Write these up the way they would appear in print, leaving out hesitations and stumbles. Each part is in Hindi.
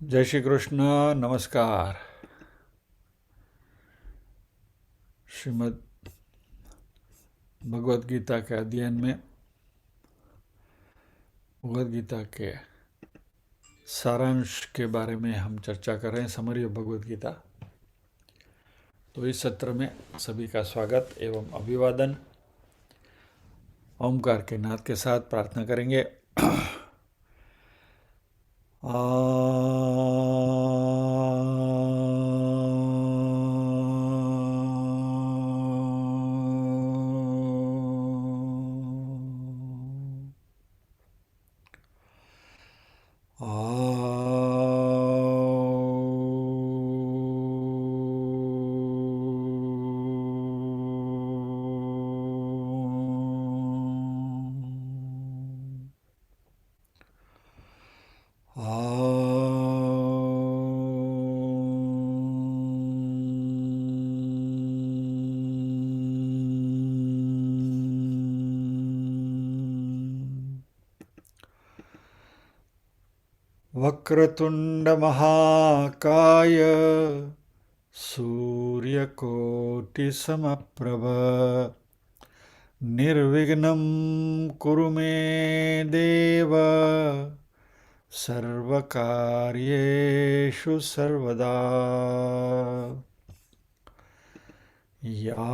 जय श्री कृष्ण। नमस्कार। श्रीमद् भगवद गीता के अध्ययन में भगवद गीता के सारांश के बारे में हम चर्चा कर रहे हैं, समरी ऑफ भगवद गीता। तो इस सत्र में सभी का स्वागत एवं अभिवादन। ओमकार के नाद के साथ प्रार्थना करेंगे। वक्रतुंड महाकाय सूर्यकोटि समप्रभ निर्विघ्नं कुरु मे देव सर्वकार्येषु सर्वदा। या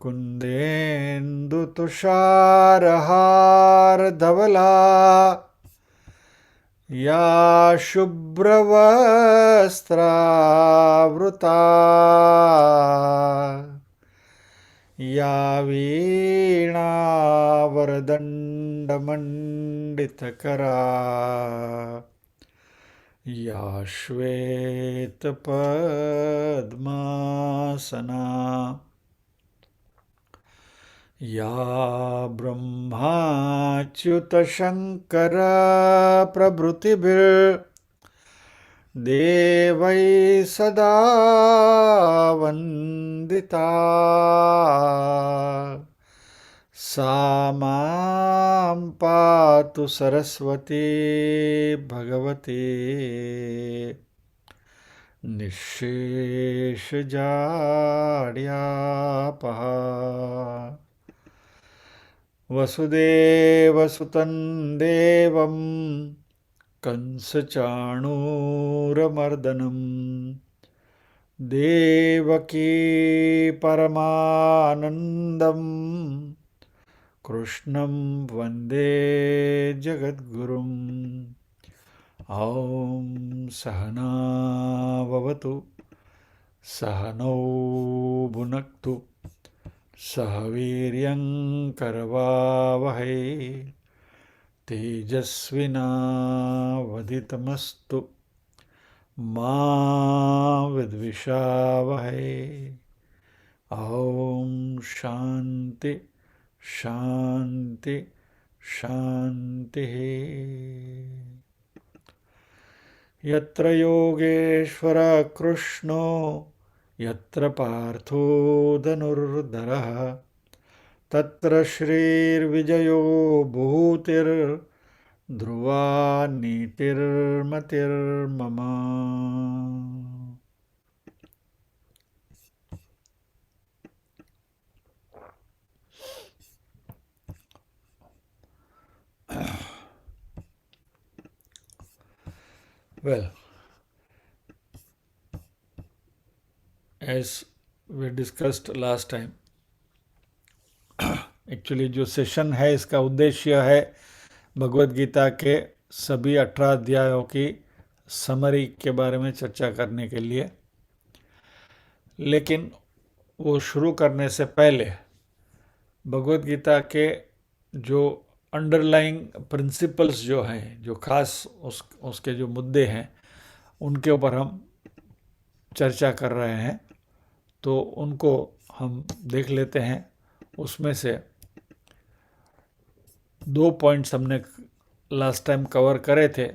कुन्देन्दुतुषारहारधवला या शुभ्रवस्त्रावृता या वीणावरदण्डमण्डितकरा या श्वेतपद्मासना या ब्रह्माच्युतशङ्करप्रभृतिभिर्देवैः सदा वन्दिता। सा मां पातु सरस्वती भगवती निःशेषजाड्यापः। वसुदेवसुतं देवं कंसचाणूरमर्दनं देवकी परमानन्दं कृष्णं वन्दे जगद्गुरुम्। ॐ सहना भवतु सहनौ भुनक्तु सह वीर्यं करवावहै तेजस्विनावधितमस्तु मा विद्विषावहै। ॐ शान्ति शान्ति शान्तिः। यत्र योगेश्वर कृष्णो यत्र पार्थो धनुर्धरः तत्र श्रीर्विजयो भूतिर्ध्रुवा नीतिर्मतिर्मम। Well, as we discussed last time, actually जो सेशन है इसका उद्देश्य है भगवद गीता के सभी 18 अध्यायों की समरी के बारे में चर्चा करने के लिए। लेकिन वो शुरू करने से पहले भगवद गीता के जो अंडरलाइंग प्रिंसिपल्स जो हैं, जो खास उसके जो मुद्दे हैं, उनके ऊपर हम चर्चा कर रहे हैं। तो उनको हम देख लेते हैं। उसमें से 2 पॉइंट्स हमने लास्ट टाइम कवर करे थे।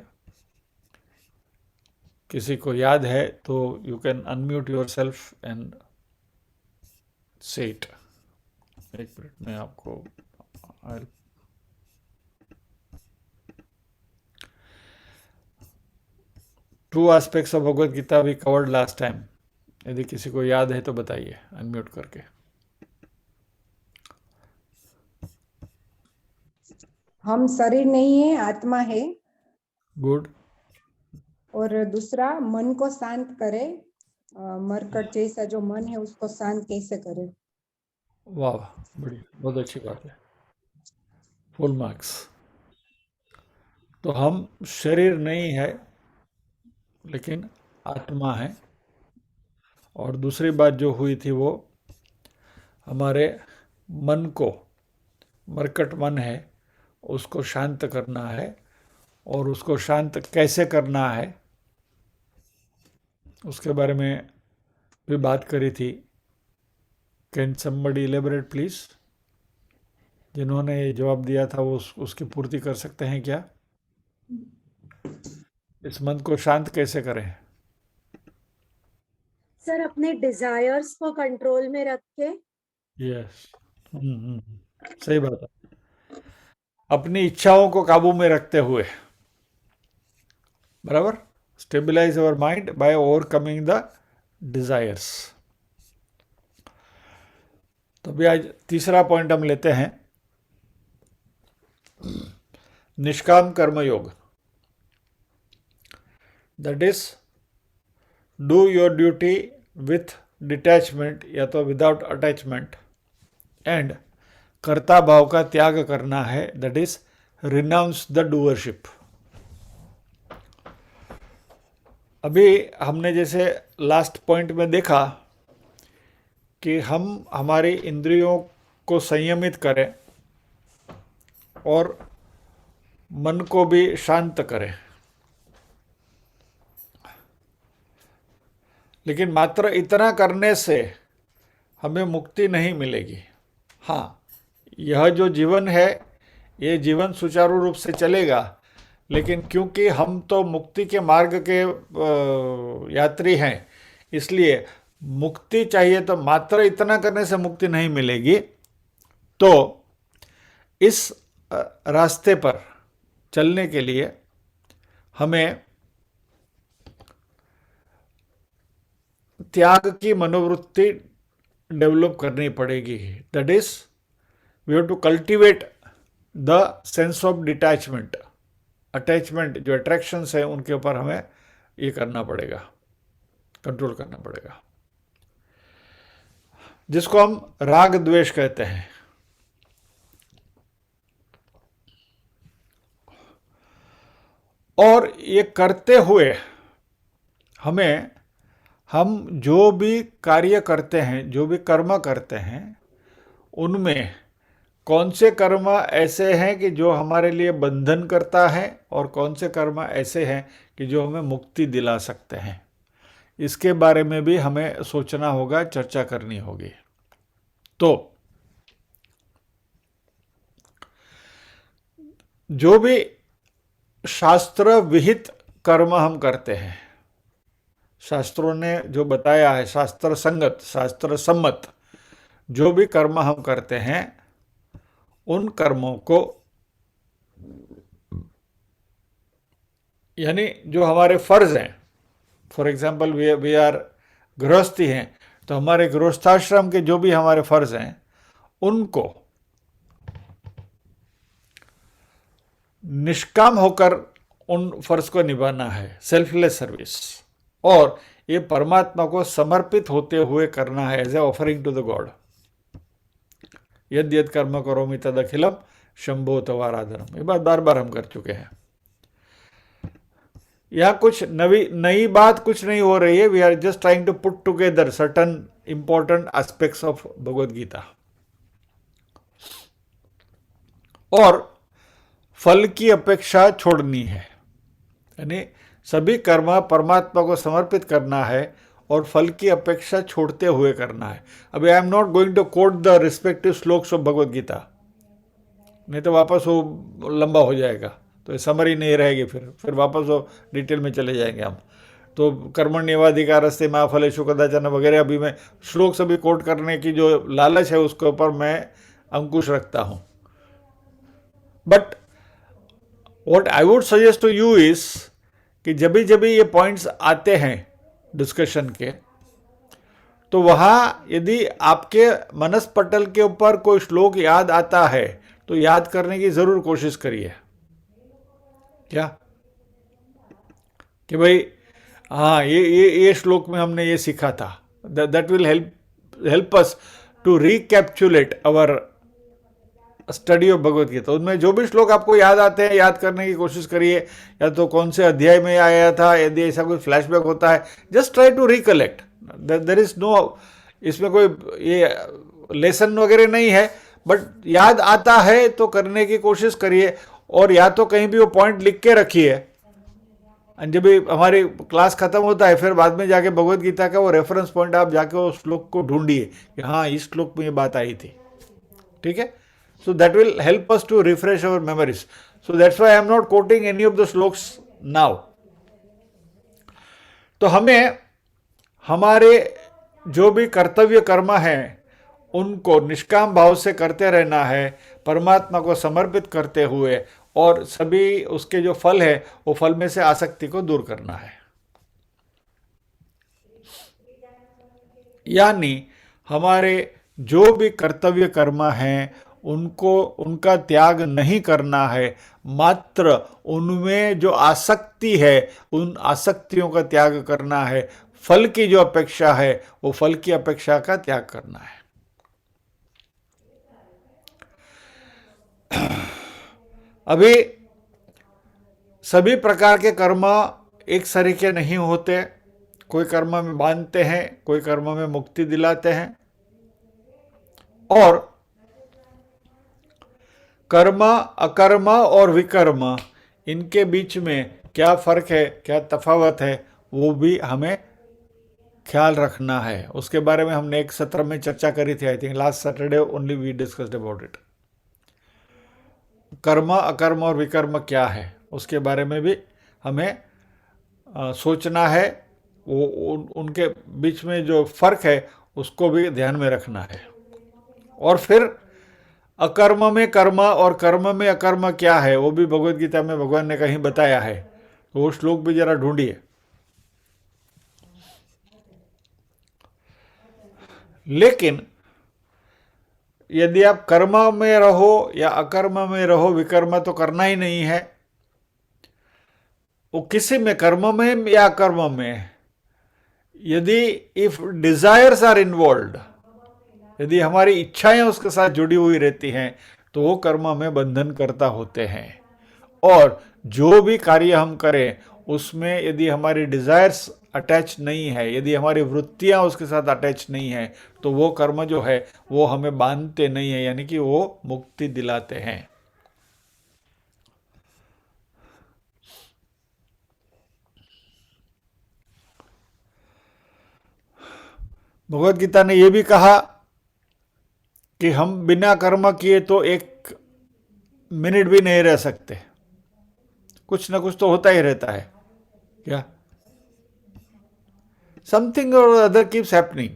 किसी को याद है तो you can unmute yourself and say it. एक मिनट में आपको 2 aspects of Bhagavad Gita we covered last time. यदि किसी को याद है तो बताइए अनम्यूट करके. हम शरीर नहीं है, आत्मा है. गुड. और दूसरा, मन को शांत करे. मरकट जैसा जो मन है उसको शांत कैसे करे. वाह, बड़ी बहुत अच्छी बात है. Full marks. तो हम शरीर नहीं है लेकिन आत्मा है. और दूसरी बात जो हुई थी वो हमारे मन को, मरकट मन है, उसको शांत करना है. और उसको शांत कैसे करना है उसके बारे में भी बात करी थी. Can somebody elaborate please? जिन्होंने ये जवाब दिया था वो उसकी पूर्ति कर सकते हैं क्या? इस मन को शांत कैसे करें? सर, अपने डिजायर्स को कंट्रोल में रख के. यस, सही बात है. अपनी इच्छाओं को काबू में रखते हुए, बराबर. Stabilise our mind by overcoming the desires. तो अभी आज तीसरा पॉइंट हम लेते हैं, निष्काम कर्म योग. That is do your duty with detachment या तो विदाउट अटैचमेंट, एंड कर्ता भाव का त्याग करना है. That is renounce the doership. अभी हमने जैसे लास्ट पॉइंट में देखा कि हम हमारी इंद्रियों को संयमित करें और मन को भी शांत करें, लेकिन मात्र इतना करने से हमें मुक्ति नहीं मिलेगी. हाँ, यह जो जीवन है ये जीवन सुचारू रूप से चलेगा, लेकिन क्योंकि हम तो मुक्ति के मार्ग के यात्री हैं, इसलिए मुक्ति चाहिए तो मात्र इतना करने से मुक्ति नहीं मिलेगी. तो इस रास्ते पर चलने के लिए हमें त्याग की मनोवृत्ति डेवलप करनी पड़ेगी. That is we have to cultivate the sense of detachment. Attachment जो अट्रैक्शंस है उनके ऊपर हमें ये करना पड़ेगा, कंट्रोल करना पड़ेगा, जिसको हम राग द्वेष कहते हैं. और ये करते हुए हम जो भी कार्य करते हैं, जो भी कर्म करते हैं, उनमें कौन से कर्म ऐसे हैं कि जो हमारे लिए बंधन करता है और कौन से कर्म ऐसे हैं कि जो हमें मुक्ति दिला सकते हैं, इसके बारे में भी हमें सोचना होगा, चर्चा करनी होगी. तो जो भी शास्त्र विहित कर्म हम करते हैं, शास्त्रों ने जो बताया है, शास्त्र संगत, शास्त्र सम्मत जो भी कर्म हम करते हैं, उन कर्मों को, यानी जो हमारे फर्ज हैं, फॉर एग्जाम्पल वी आर गृहस्थी हैं, तो हमारे गृहस्थाश्रम के जो भी हमारे फर्ज हैं उनको निष्काम होकर उन फर्ज को निभाना है, सेल्फलेस सर्विस. और ये परमात्मा को समर्पित होते हुए करना है, as a offering to the god. यद यद कर्म करोमि तद अखिलम शंभो तवाराधनम. ये बात बार बार हम कर चुके हैं. यहाँ कुछ नई बात कुछ नहीं हो रही है. We are just trying to put together certain important aspects of Bhagavad Gita. और फल की अपेक्षा छोड़नी है, यानी सभी कर्म परमात्मा को समर्पित करना है और फल की अपेक्षा छोड़ते हुए करना है. अभी I am not going to quote the respective shlokas of Bhagavad Gita, नहीं तो वापस वो लंबा हो जाएगा, तो समरी नहीं रहेगी, फिर वापस वो डिटेल में चले जाएंगे हम. तो कर्मण्येवाधिकारस्ते मा फलेषु कदाचन वगैरह अभी मैं श्लोक सभी कोट करने की जो लालच है उसके ऊपर मैं अंकुश रखता हूँ. But what I would suggest to you is कि जब भी ये पॉइंट्स आते हैं डिस्कशन के, तो वहाँ यदि आपके मनस पटल के ऊपर कोई श्लोक याद आता है तो याद करने की जरूर कोशिश करिए। क्या कि भाई हाँ, ये श्लोक में हमने ये सीखा था। That will help us to recapitulate our study of Bhagwat Gita. उनमें जो भी श्लोक आपको याद आते हैं याद करने की कोशिश करिए, या तो कौन से अध्याय में आया था, यदि ऐसा कोई फ्लैशबैक होता है just try to recollect. There is no, इसमें कोई ये लेसन वगैरह नहीं है, बट याद आता है तो करने की कोशिश करिए। और या तो कहीं भी वो पॉइंट लिख के रखिए, जब भी हमारी क्लास खत्म होता है फिर बाद में जाके भगवत गीता का वो रेफरेंस पॉइंट आप जाके उस श्लोक को ढूंढिए कि हाँ इस श्लोक में ये बात आई थी। ठीक है, so that will help us to refresh our memories. So that's why I am not quoting any of the sloks now. तो हमें हमारे जो भी कर्तव्य कर्म हैं उनको निष्काम भाव से करते रहना है, परमात्मा को समर्पित करते हुए, और सभी उसके जो फल है वो फल में से आसक्ति को दूर करना है। यानी हमारे जो भी कर्तव्य कर्म हैं उनको उनका त्याग नहीं करना है, मात्र उनमें जो आसक्ति है उन आसक्तियों का त्याग करना है। फल की जो अपेक्षा है वो फल की अपेक्षा का त्याग करना है। अभी सभी प्रकार के कर्म एक सरीके नहीं होते। कोई कर्म में बांधते हैं, कोई कर्म में मुक्ति दिलाते हैं। और कर्म, अकर्म और विकर्म, इनके बीच में क्या फर्क है, क्या तफावत है, वो भी हमें ख्याल रखना है। उसके बारे में हमने एक सत्र में चर्चा करी थी। I think last Saturday only we discussed about it. कर्म, अकर्म और विकर्म क्या है उसके बारे में भी हमें सोचना है। वो उनके बीच में जो फर्क है उसको भी ध्यान में रखना है। और फिर अकर्म में कर्म और कर्म में अकर्म क्या है वो भी भगवत गीता में भगवान ने कहीं बताया है, तो वो श्लोक भी जरा ढूंढिए। लेकिन यदि आप कर्म में रहो या अकर्म में रहो, विकर्म तो करना ही नहीं है। वो किसी में, कर्म में या अकर्म में, यदि इफ डिजायर्स आर इन्वॉल्व्ड, यदि हमारी इच्छाएं उसके साथ जुड़ी हुई रहती हैं तो वो कर्म में बंधन करता होते हैं। और जो भी कार्य हम करें उसमें यदि हमारी डिजायर्स अटैच नहीं है, यदि हमारी वृत्तियां उसके साथ अटैच नहीं है, तो वो कर्म जो है वो हमें बांधते नहीं है, यानी कि वो मुक्ति दिलाते हैं। भगवत गीता ने यह भी कहा कि हम बिना कर्म किए तो एक मिनट भी नहीं रह सकते। कुछ ना कुछ तो होता ही रहता है। क्या समथिंग और अदर कीप्स हैपनिंग,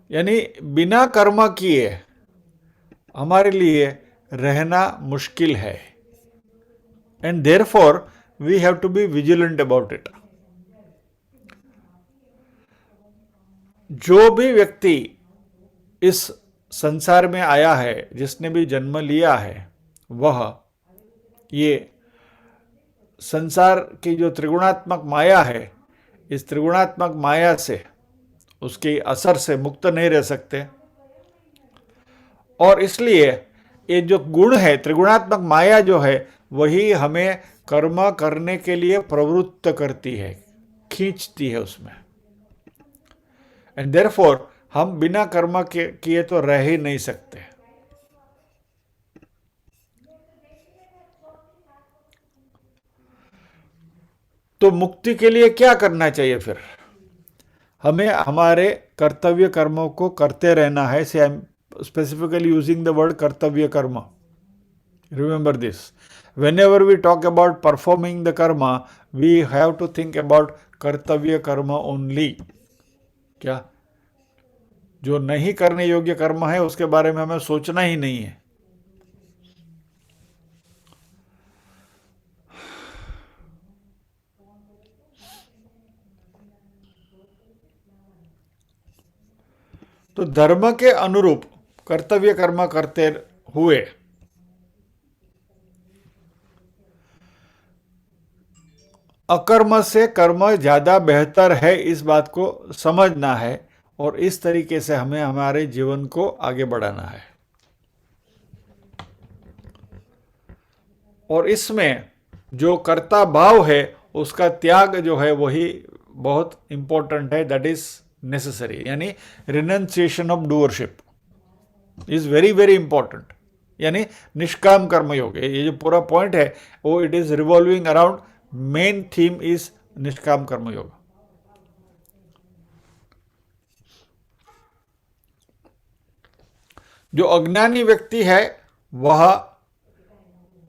यानी बिना कर्म किए हमारे लिए रहना मुश्किल है। And therefore we have to be vigilant about it. जो भी व्यक्ति इस संसार में आया है, जिसने भी जन्म लिया है, वह ये संसार की जो त्रिगुणात्मक माया है, इस त्रिगुणात्मक माया से, उसके असर से मुक्त नहीं रह सकते। और इसलिए ये जो गुण है, त्रिगुणात्मक माया जो है, वही हमें कर्म करने के लिए प्रवृत्त करती है, खींचती है उसमें। एंड देयरफॉर हम बिना कर्म किए तो रह ही नहीं सकते। तो मुक्ति के लिए क्या करना चाहिए फिर? हमें हमारे कर्तव्य कर्मों को करते रहना है। से I am specifically using the word कर्तव्य कर्म। Remember this, whenever we talk about performing the karma, we have to think about कर्तव्य कर्म only। क्या जो नहीं करने योग्य कर्म है उसके बारे में हमें सोचना ही नहीं है। तो धर्म के अनुरूप कर्तव्य कर्म करते हुए अकर्म से कर्म ज्यादा बेहतर है, इस बात को समझना है और इस तरीके से हमें हमारे जीवन को आगे बढ़ाना है। और इसमें जो कर्ता भाव है उसका त्याग जो है वही बहुत इंपॉर्टेंट है, दैट इज नेसेसरी, यानी renunciation of doership is very very important, यानी निष्काम कर्मयोग। ये जो पूरा पॉइंट है वो it is revolving around main theme is निष्काम कर्मयोग। जो अज्ञानी व्यक्ति है वह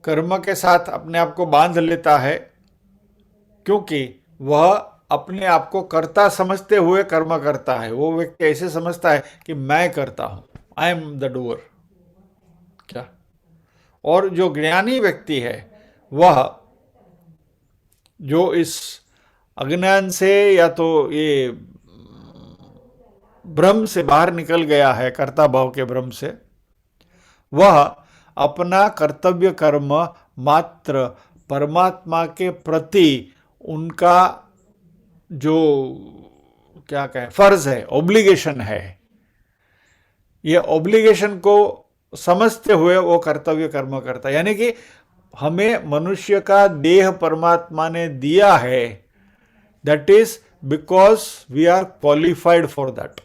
कर्म के साथ अपने आप को बांध लेता है, क्योंकि वह अपने आप को कर्ता समझते हुए कर्म करता है। वो व्यक्ति ऐसे समझता है कि मैं करता हूं, आई एम द डूअर। क्या? और जो ज्ञानी व्यक्ति है वह जो इस अज्ञान से या तो ये भ्रम से बाहर निकल गया है, कर्ता भाव के भ्रम से, वह अपना कर्तव्य कर्म मात्र परमात्मा के प्रति उनका जो क्या कहें फर्ज है, ऑब्लिगेशन है, ये ऑब्लिगेशन को समझते हुए वो कर्तव्य कर्म करता है। यानी कि हमें मनुष्य का देह परमात्मा ने दिया है, that is because we are qualified for that.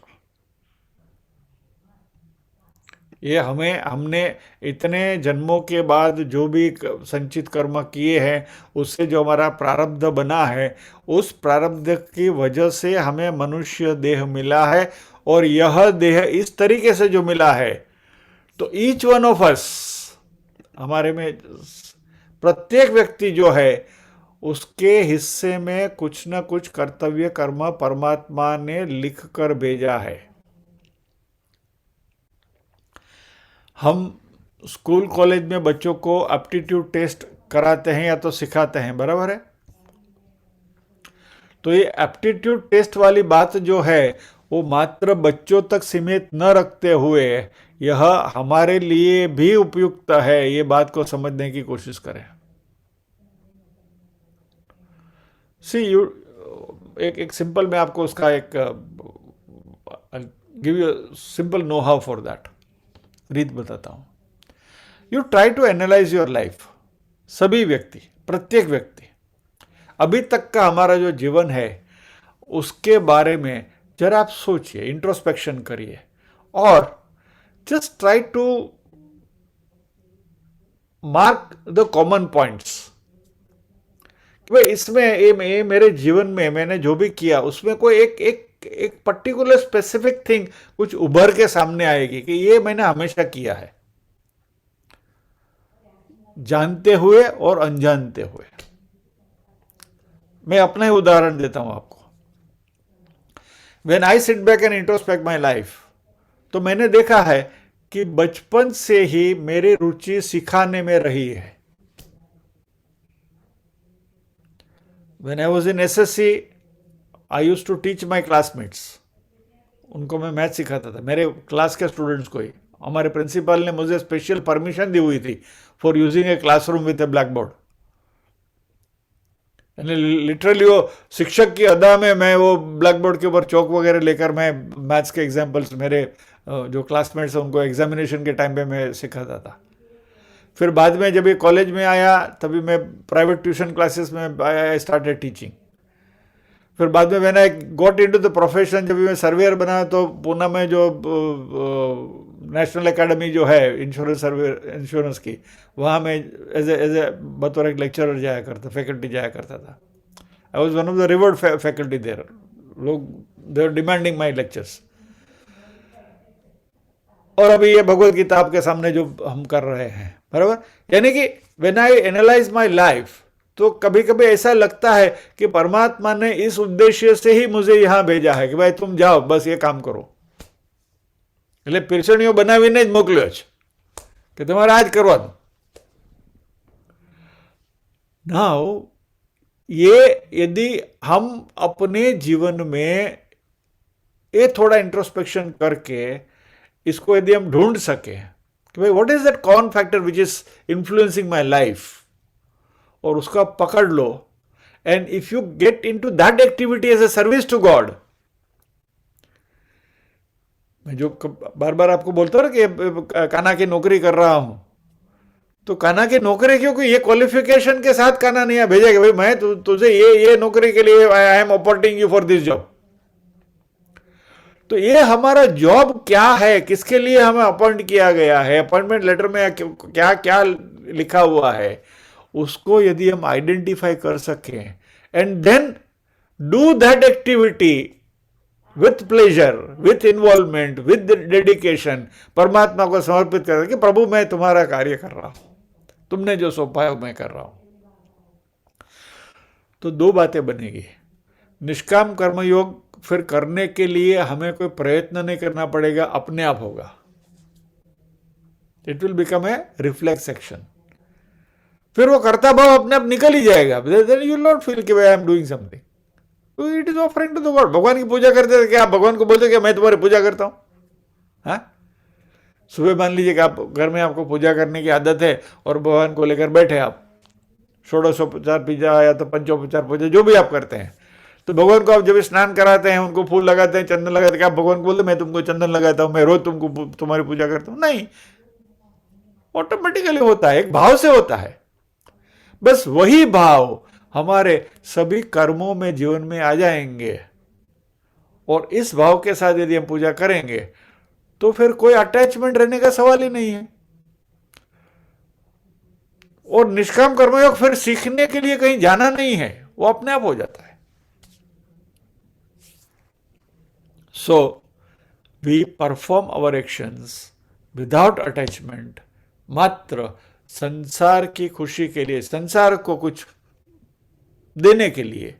ये हमने इतने जन्मों के बाद जो भी संचित कर्म किए हैं उससे जो हमारा प्रारब्ध बना है, उस प्रारब्ध की वजह से हमें मनुष्य देह मिला है। और यह देह इस तरीके से जो मिला है, तो ईच वन ऑफ अस, हमारे में प्रत्येक व्यक्ति जो है उसके हिस्से में कुछ न कुछ कर्तव्य कर्म परमात्मा ने लिख कर भेजा है। हम स्कूल कॉलेज में बच्चों को एप्टीट्यूड टेस्ट कराते हैं या तो सिखाते हैं, बराबर है। तो ये एप्टीट्यूड टेस्ट वाली बात जो है वो मात्र बच्चों तक सीमित न रखते हुए यह हमारे लिए भी उपयुक्त है, ये बात को समझने की कोशिश करें। सी यू एक सिंपल, मैं आपको उसका एक give you simple know how for that, रीत बताता हूं। You try to analyse your life. सभी व्यक्ति, प्रत्येक व्यक्ति, अभी तक का हमारा जो जीवन है उसके बारे में जरा आप सोचिए, इंट्रोस्पेक्शन करिए और just try to mark the common points. भाई इसमें ये मेरे जीवन में मैंने जो भी किया उसमें कोई एक पर्टिकुलर स्पेसिफिक थिंग कुछ उभर के सामने आएगी कि ये मैंने हमेशा किया है, जानते हुए और अनजानते हुए। मैं अपना ही उदाहरण देता हूं आपको। When I sit back and introspect my life, तो मैंने देखा है कि बचपन से ही मेरी रुचि सिखाने में रही है। When I was in SSC, I used to teach my classmates. उनको मैं मैथ सिखाता था, मेरे क्लास के स्टूडेंट्स को ही। हमारे प्रिंसिपल ने मुझे स्पेशल परमिशन दी हुई थी for using a classroom with A black board. Literally वो शिक्षक की अदा में मैं वो ब्लैक बोर्ड के ऊपर चौक वगैरह लेकर मैं मैथ्स के एग्जाम्पल्स मेरे जो क्लासमेट्स हैं उनको एग्जामिनेशन के टाइम पे मैं सिखाता था। फिर बाद में जब ये कॉलेज में आया तभी मैं प्राइवेट ट्यूशन क्लासेस में आई स्टार्टेड टीचिंग। फिर बाद में when I got into the profession, जब मैं सर्वेयर बना तो पुणे में जो नेशनल एकेडमी जो है इंश्योरेंस की, वहाँ मैं एज ए बतौर एक लेक्चरर जाया करता, फैकल्टी जाया करता था। I was one of the revered faculty there. लोग they are demanding my lectures. और अभी ये भगवत गीता आपके सामने जो हम कर रहे हैं, बराबर। यानी कि when I analyse my life, तो कभी कभी ऐसा लगता है कि परमात्मा ने इस उद्देश्य से ही मुझे यहां भेजा है कि भाई तुम जाओ, बस ये काम करो। એટલે પીરસણીઓ બનાવીને જ મોકલ્યો છે કે તમારે આજ કરવાનું। नाउ ये यदि हम अपने जीवन में ये थोड़ा इंट्रोस्पेक्शन करके इसको यदि हम ढूंढ सके कि भाई what is that common factor which is influencing my life, और उसका पकड़ लो, and if you get in to that activity as a service to God. मैं जो बार बार आपको बोलता हूं ना कि कान्हा की नौकरी कर रहा हूं, तो कान्हा की नौकरी क्योंकि ये क्वालिफिकेशन के साथ कान्हा नहीं भेजा कि भाई मैं तुझे ये नौकरी के लिए I am appointing you for this job. तो ये हमारा जॉब क्या है, किसके लिए हमें अपॉइंट किया गया है, अपॉइंटमेंट लेटर में क्या क्या लिखा हुआ है, उसको यदि हम आइडेंटिफाई कर सकें and then do that activity with pleasure, with involvement, with dedication, परमात्मा को समर्पित कर कि प्रभु मैं तुम्हारा कार्य कर रहा हूं, तुमने जो सौंपा है मैं कर रहा हूं, तो दो बातें बनेगी। निष्काम कर्मयोग फिर करने के लिए हमें कोई प्रयत्न नहीं करना पड़ेगा, अपने आप होगा। It will become a reflex action. फिर वो कर्ता भाव अपने आप निकल ही जाएगा। Then you will not feel कि आई एम डूइंग समथिंग, तो it is offering to the god. भगवान की पूजा करते थे क्या आप भगवान को बोलते क्या मैं तुम्हारी पूजा करता हूं? हाँ, सुबह मान लीजिए कि आप घर में आपको पूजा करने की आदत है और भगवान को लेकर बैठे आप, षोडशोपचार पूजा या तो पंचोपचार पूजा जो भी आप करते हैं, तो भगवान को आप जब स्नान कराते हैं, उनको फूल लगाते हैं, चंदन लगाते हैं, आप भगवान को बोलते मैं तुमको चंदन लगाता हूं, मैं रोज तुमको तुम्हारी पूजा करता हूं? नहीं, ऑटोमेटिकली होता है, एक भाव से होता है। बस वही भाव हमारे सभी कर्मों में जीवन में आ जाएंगे, और इस भाव के साथ यदि हम पूजा करेंगे तो फिर कोई अटैचमेंट रहने का सवाल ही नहीं है। और निष्काम कर्मयोग फिर सीखने के लिए कहीं जाना नहीं है, वो अपने आप हो जाता है। So, we perform our actions without attachment, मात्र संसार की खुशी के लिए, संसार को कुछ देने के लिए,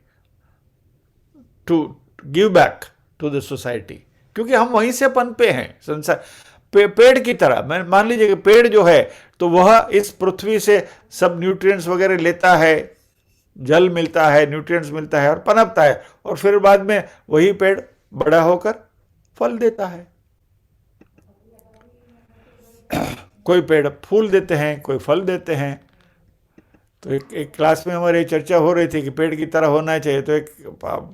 to give back to the society, क्योंकि हम वहीं से पनपे हैं। संसार पेड़ की तरह, मैं मान लीजिए कि पेड़ जो है तो वह इस पृथ्वी से सब न्यूट्रिएंट्स वगैरह लेता है, जल मिलता है, न्यूट्रिएंट्स मिलता है और पनपता है, और फिर बाद में वही पेड़ बड़ा होकर फल देता है। कोई पेड़ फूल देते हैं, कोई फल देते हैं। तो एक क्लास में हमारी चर्चा हो रही थी कि पेड़ की तरह होना चाहिए, तो एक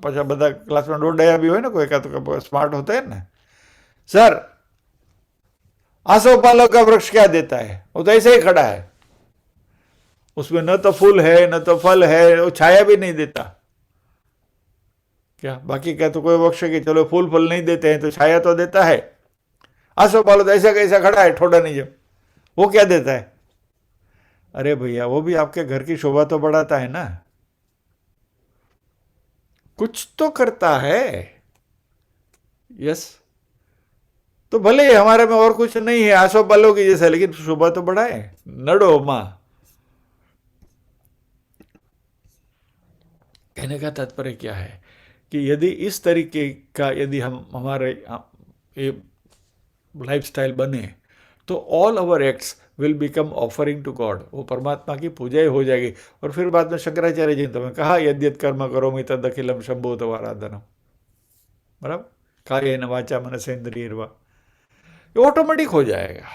पचा बदा क्लास में डोडाया भी हो ना, कोई का तो स्मार्ट होता है ना, सर आसोपालव का वृक्ष क्या देता है? वो तो ऐसे ही खड़ा है, उसमें न तो फूल है न तो फल है, वो छाया भी नहीं देता। क्या बाकी क्या तो कोई वृक्ष कि चलो फूल फल नहीं देते हैं तो छाया तो देता है। आसोपालव तो ऐसा कैसा खड़ा है, ठोड़ा नहीं, जब वो क्या देता है? अरे भैया, वो भी आपके घर की शोभा तो बढ़ाता है ना, कुछ तो करता है। यस, तो भले ही हमारे में और कुछ नहीं है आसोपालव की जैसा, लेकिन शोभा तो बढ़ाए। नड़ो मां, कहने का तात्पर्य क्या है कि यदि इस तरीके का यदि हम हमारे लाइफस्टाइल बने तो all our acts will become offering to God, वो परमात्मा की पूजा ही हो जाएगी। और फिर बाद में शंकराचार्य जी ने तो कहा यद्यत कर्म करोमि तद अखिलम शंभो आराधनम, बराबर, कायेन वाचा मनसेन्द्रियर्वा, ये ऑटोमेटिक हो जाएगा।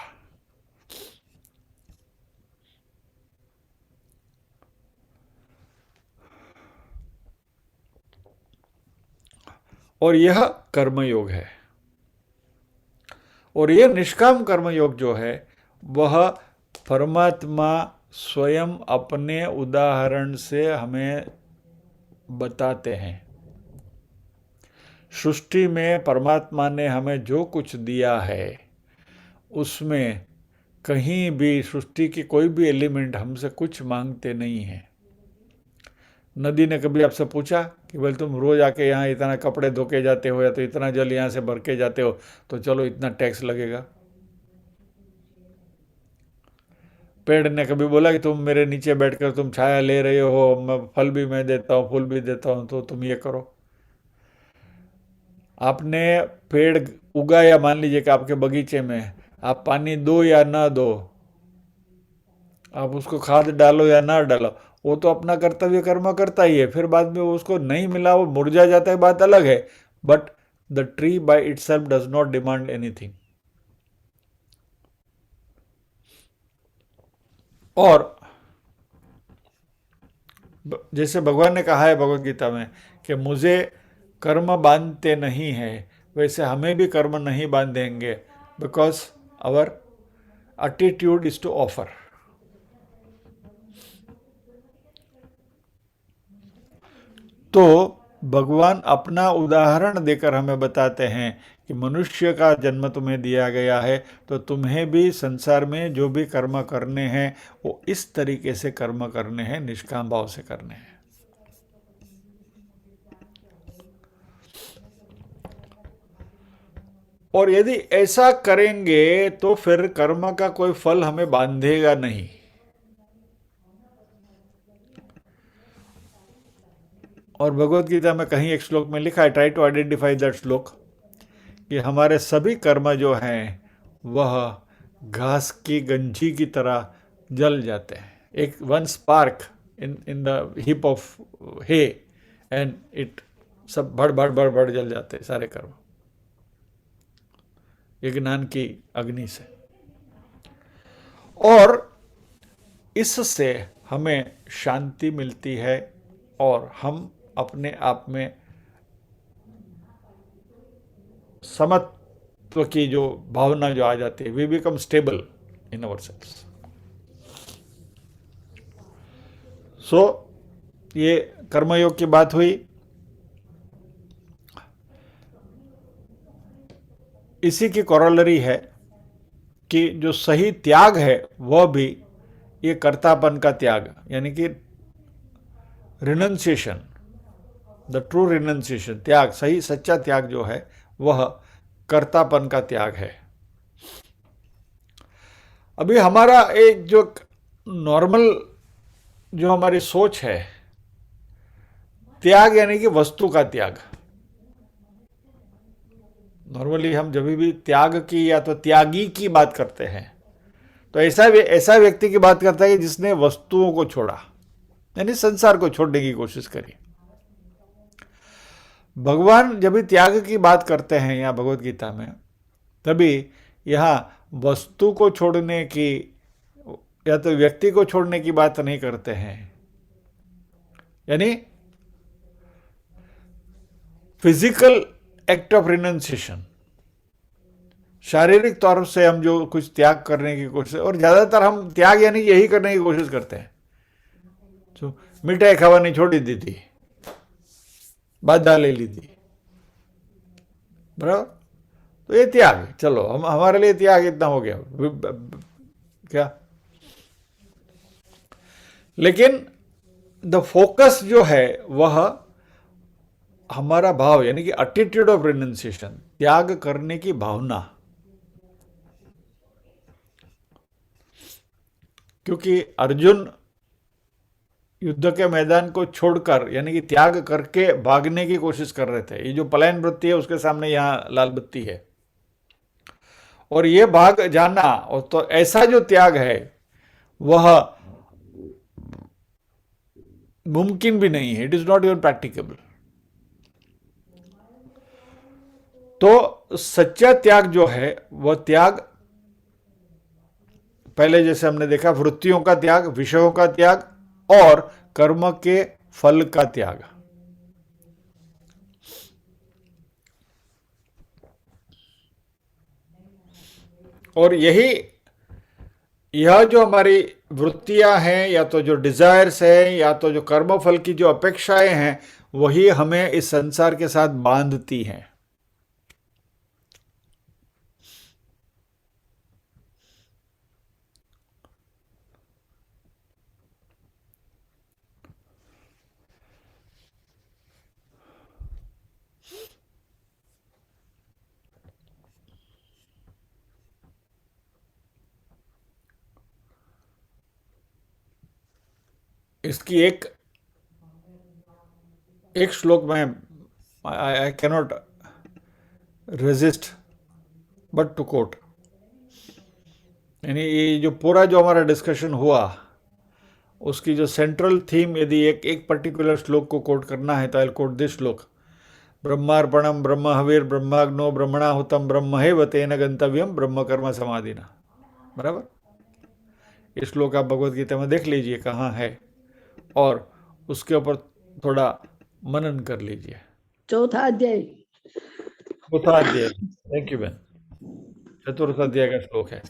और यह कर्मयोग है। और यह निष्काम कर्मयोग जो है वह परमात्मा स्वयं अपने उदाहरण से हमें बताते हैं। सृष्टि में परमात्मा ने हमें जो कुछ दिया है उसमें कहीं भी सृष्टि की कोई भी एलिमेंट हमसे कुछ मांगते नहीं है। नदी ने कभी आपसे पूछा कि भाई तुम रोज आके यहाँ इतना कपड़े धो के जाते हो या तो इतना जल यहाँ से भर के जाते हो तो चलो इतना टैक्स लगेगा? पेड़ ने कभी बोला कि तुम मेरे नीचे बैठकर तुम छाया ले रहे हो, मैं फल भी मैं देता हूँ, फूल भी देता हूँ, तो तुम ये करो? आपने पेड़ उगाया, मान लीजिए कि आपके बगीचे में, आप पानी दो या ना दो, आप उसको खाद डालो या ना डालो, वो तो अपना कर्तव्य कर्म करता ही है। फिर बाद में उसको नहीं मिला, वो मुरझा जाता है, बात अलग है, but the tree by itself does not demand anything. और जैसे भगवान ने कहा है भगवत गीता में कि मुझे कर्म बांधते नहीं है, वैसे हमें भी कर्म नहीं बांधेंगे, because our attitude is to offer. तो भगवान अपना उदाहरण देकर हमें बताते हैं कि मनुष्य का जन्म तुम्हें दिया गया है, तो तुम्हें भी संसार में जो भी कर्म करने हैं वो इस तरीके से कर्म करने हैं, निष्काम भाव से करने हैं. और यदि ऐसा करेंगे तो फिर कर्म का कोई फल हमें बांधेगा नहीं. और भगवत गीता में कहीं एक श्लोक में लिखा है, ट्राई टू आइडेंटिफाई दैट श्लोक, कि हमारे सभी कर्म जो हैं वह घास की गंजी की तरह जल जाते हैं. एक one spark in the heap of hay and it सब भड़ जल जाते हैं सारे कर्म, ये ज्ञान की अग्नि से. और इससे हमें शांति मिलती है और हम अपने आप में समत्व की जो भावना जो आ जाती है, we become stable in our selves. So ये कर्मयोग की बात हुई. इसी की कॉरोलरी है कि जो सही त्याग है वह भी ये कर्तापन का त्याग, यानी कि रिनंसिएशन, द ट्रू रिनंसिएशन, त्याग, सही सच्चा त्याग जो है वह कर्तापन का त्याग है. अभी हमारा एक जो नॉर्मल जो हमारी सोच है, त्याग यानी कि वस्तु का त्याग. नॉर्मली हम जब भी त्याग की या तो त्यागी की बात करते हैं तो ऐसा व्यक्ति की बात करता है कि जिसने वस्तुओं को छोड़ा, यानी संसार को छोड़ने की कोशिश करी. भगवान जब भी त्याग की बात करते हैं यहाँ भगवत गीता में, तभी यहाँ वस्तु को छोड़ने की या तो व्यक्ति को छोड़ने की बात नहीं करते हैं, यानी फिजिकल एक्ट ऑफ रिनंसिएशन, शारीरिक तौर से हम जो कुछ त्याग करने की कोशिश, और ज्यादातर हम त्याग यानी यही करने की कोशिश करते हैं. तो मिठाई खावानी छोड़ी दी थी, बाधा ले ली थी, बराबर, तो ये त्याग, चलो हम हमारे लिए त्याग इतना हो गया क्या. लेकिन द फोकस जो है वह हमारा भाव, यानी कि एटीट्यूड ऑफ रिनंसिएशन, त्याग करने की भावना. क्योंकि अर्जुन युद्ध के मैदान को छोड़कर यानी कि त्याग करके भागने की कोशिश कर रहे थे. ये जो पलायन वृत्ति है उसके सामने यहां लाल बत्ती है, और ये भाग जाना, और तो ऐसा जो त्याग है वह मुमकिन भी नहीं है. It is not even practicable. तो सच्चा त्याग जो है वह त्याग, पहले जैसे हमने देखा, वृत्तियों का त्याग, विषयों का त्याग और कर्म के फल का त्याग. और यह जो हमारी वृत्तियां हैं, या तो जो डिजायर्स है, या तो जो कर्म फल की जो अपेक्षाएं हैं, वही हमें इस संसार के साथ बांधती हैं. इसकी एक श्लोक में I cannot resist but to quote. यानी ये जो पूरा जो हमारा डिस्कशन हुआ उसकी जो सेंट्रल थीम, यदि एक पर्टिकुलर श्लोक को कोट करना है तो आई विल कोट दिस श्लोक. ब्रह्मार्पणम ब्रह्म हविर ब्रह्माग्नो ब्रह्मणाहुतम ब्रह्मैव तेन गंतव्यम ब्रह्म कर्म समाधिना। बराबर। इस श्लोक आप भगवद गीता में देख लीजिए कहाँ है, और उसके ऊपर थोड़ा मनन कर लीजिए। चौथा अध्याय। चौथा अध्याय। थैंक यू बहन। चतुर्थ अध्याय का श्लोक है।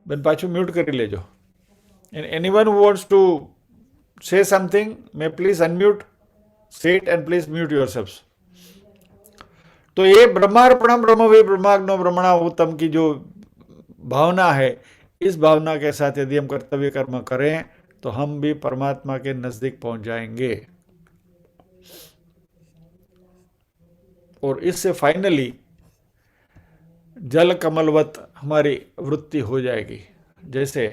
બેન પાછું મ્યુટ કરી લેજો. Anyone who wants to say something may please unmute, say it and please mute yourselves. तो ये ब्रह्मार्पणम ब्रह्मवे ब्रह्माग्नो ब्रह्मणाहुतम की जो भावना है, इस भावना के साथ यदि हम कर्तव्य कर्म करें तो हम भी परमात्मा के नजदीक पहुंच जाएंगे। और इससे फाइनली जल कमलवत हमारी वृत्ति हो जाएगी। जैसे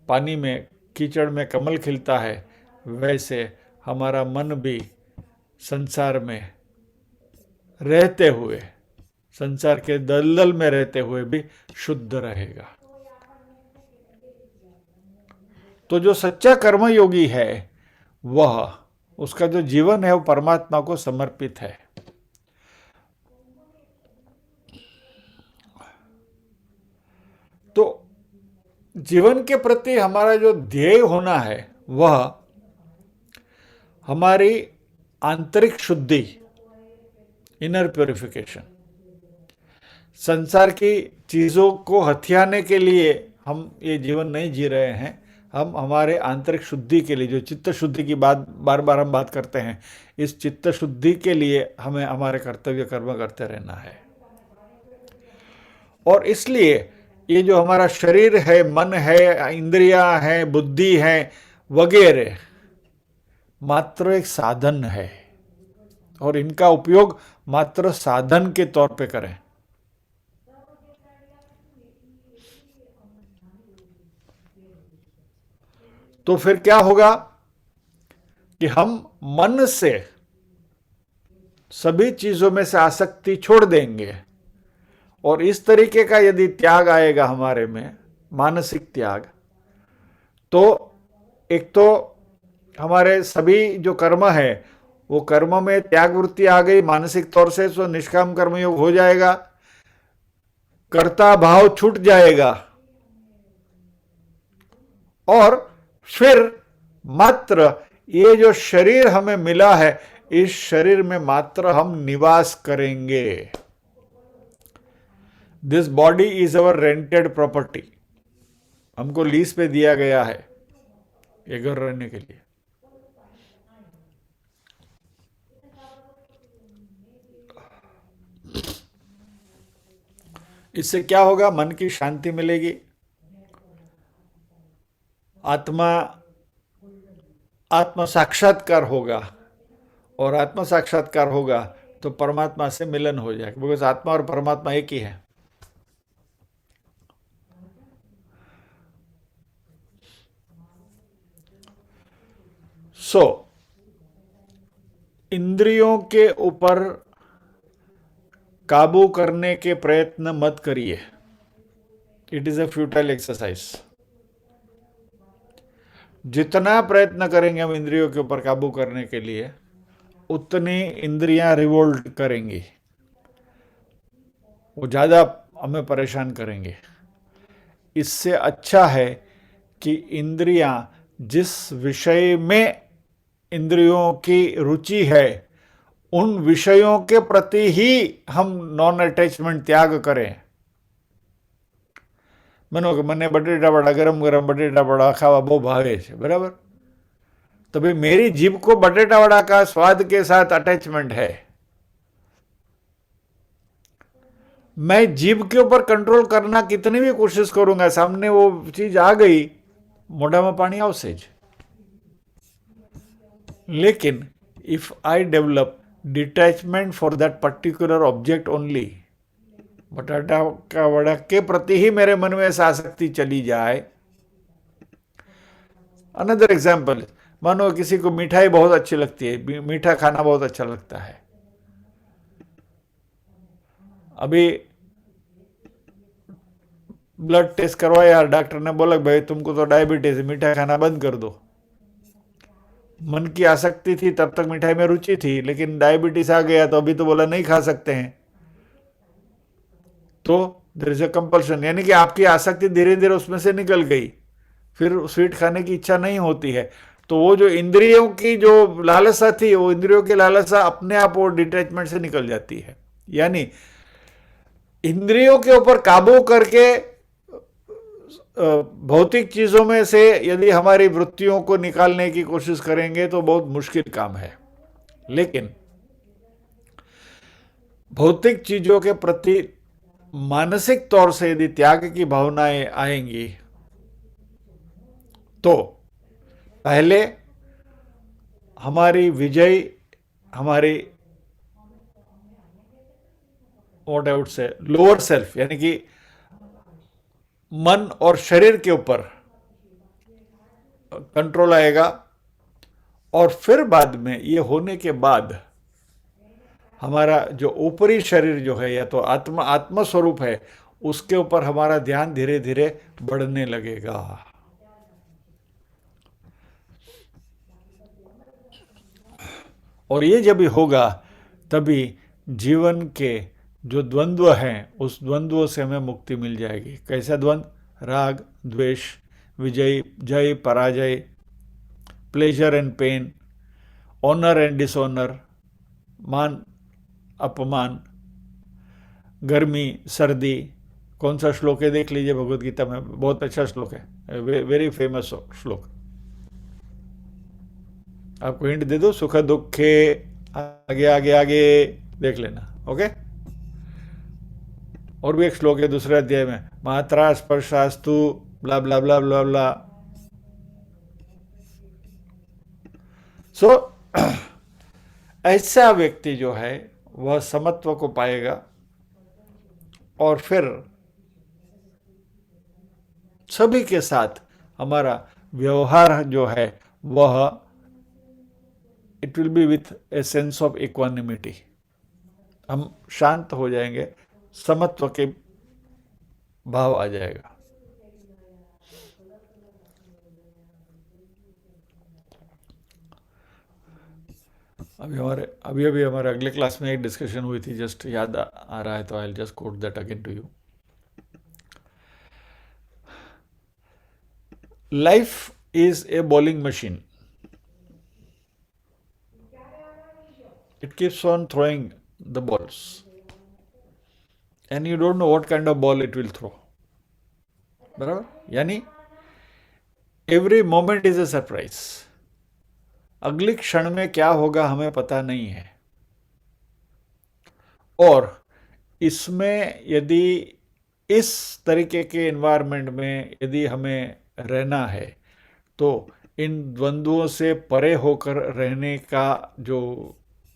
पानी में कीचड़ में कमल खिलता है, वैसे हमारा मन भी संसार में रहते हुए, संसार के दलदल में रहते हुए भी शुद्ध रहेगा। तो जो सच्चा कर्मयोगी है, वह उसका जो जीवन है वो परमात्मा को समर्पित है। तो जीवन के प्रति हमारा जो ध्येय होना है वह हमारी आंतरिक शुद्धि, इनर प्योरिफिकेशन। संसार की चीजों को हथियाने के लिए हम ये जीवन नहीं जी रहे हैं। हम हमारे आंतरिक शुद्धि के लिए, जो चित्त शुद्धि की बात बार बार हम बात करते हैं, इस चित्त शुद्धि के लिए हमें हमारे कर्तव्य कर्म करते रहना है। और इसलिए ये जो हमारा शरीर है, मन है, इंद्रियां हैं, बुद्धि है वगैरह, मात्र एक साधन है, और इनका उपयोग मात्र साधन के तौर पे करें। तो फिर क्या होगा कि हम मन से सभी चीजों में से आसक्ति छोड़ देंगे, और इस तरीके का यदि त्याग आएगा हमारे में, मानसिक त्याग, तो एक तो हमारे सभी जो कर्म है वो कर्म में त्याग वृत्ति आ गई मानसिक तौर से, तो निष्काम कर्मयोग हो जाएगा, कर्ता भाव छूट जाएगा, और फिर मात्र ये जो शरीर हमें मिला है, इस शरीर में मात्र हम निवास करेंगे। This body is our rented property. हमको लीज पे दिया गया है ये घर रहने के लिए। इससे क्या होगा? मन की शांति मिलेगी, आत्म साक्षात्कार होगा, और आत्म साक्षात्कार होगा तो परमात्मा से मिलन हो जाएगा, बिकॉज आत्मा और परमात्मा एक ही है। इंद्रियों के ऊपर काबू करने के प्रयत्न मत करिए। It is a futile exercise. जितना प्रयत्न करेंगे हम इंद्रियों के ऊपर काबू करने के लिए, उतनी इंद्रियां रिवोल्ट करेंगी, वो ज्यादा हमें परेशान करेंगे। इससे अच्छा है कि इंद्रियां जिस विषय में इंद्रियों की रुचि है, उन विषयों के प्रति ही हम नॉन अटैचमेंट त्याग करें। मानो कि મને બટેટાવડા ગરમ ગરમ બટેટાવડા ખાવા બહુ ભાવે છે, बराबर? तो भाई मेरी जीभ को बटेटावड़ा का स्वाद के साथ अटैचमेंट है। मैं जीभ के ऊपर कंट्रोल करना कितनी भी कोशिश करूंगा, सामने वो चीज आ गई, मोढ़ा में पानी आवશે જ। लेकिन if I develop detachment for that particular object only, बटाटा का वड़ा के प्रति ही मेरे मन में आसक्ति चली जाए। अनदर एग्जाम्पल, मानो किसी को मिठाई बहुत अच्छी लगती है, मीठा खाना बहुत अच्छा लगता है। अभी ब्लड टेस्ट करवाया, डॉक्टर ने बोला भाई तुमको तो डायबिटीज है, मीठा खाना बंद कर दो। मन की आसक्ति थी, तब तक मिठाई में रुचि थी, लेकिन डायबिटीज आ गया तो अभी तो बोला नहीं खा सकते हैं, तो देयर इज अ कंपल्शन, यानी कि आपकी आसक्ति धीरे धीरे उसमें से निकल गई, फिर स्वीट खाने की इच्छा नहीं होती है। तो वो जो इंद्रियों की जो लालसा थी, वो इंद्रियों की लालसा अपने आप वो डिटैचमेंट से निकल जाती है। यानी इंद्रियों के ऊपर काबू करके भौतिक चीजों में से यदि हमारी वृत्तियों को निकालने की कोशिश करेंगे तो बहुत मुश्किल काम है। लेकिन भौतिक चीजों के प्रति मानसिक तौर से यदि त्याग की भावनाएं आएंगी तो पहले हमारी विजय, हमारी what I would say lower self यानी कि मन और शरीर के ऊपर कंट्रोल आएगा, और फिर बाद में ये होने के बाद हमारा जो ऊपरी शरीर जो है या तो आत्म स्वरूप है, उसके ऊपर हमारा ध्यान धीरे धीरे बढ़ने लगेगा। और ये जब भी होगा तभी जीवन के जो द्वंद्व हैं उस द्वंद्व से हमें मुक्ति मिल जाएगी। कैसा द्वंद्व? राग द्वेष, विजय जय पराजय, pleasure and pain, honour and dishonour, मान अपमान, गर्मी सर्दी। कौन सा श्लोक है देख लीजिए भगवत गीता में, बहुत अच्छा श्लोक है, वेरी फेमस श्लोक। आपको हिंट दे दो, सुख दुखे, आगे आगे आगे देख लेना, ओके। और भी एक श्लोक है दूसरे अध्याय में, मात्रा स्पर्शास्तु ब्ला ब्ला ब्ला ब्ला ब्ला। सो ऐसा व्यक्ति जो है वह समत्व को पाएगा, और फिर सभी के साथ हमारा व्यवहार जो है वह it will be with a sense of equanimity. हम शांत हो जाएंगे, समत्व के भाव आ जाएगा। अभी हमारे अगले क्लास में एक डिस्कशन हुई थी, जस्ट याद आ रहा है तो I will just quote that again to you. Life is a bowling machine, it keeps on throwing the balls and you don't know what kind of ball it will throw, बराबर? यानी every moment is a surprise, अगली क्षण में क्या होगा हमें पता नहीं है। और इसमें यदि इस तरीके के एनवायरनमेंट में यदि हमें रहना है तो इन द्वंद्वों से परे होकर रहने का जो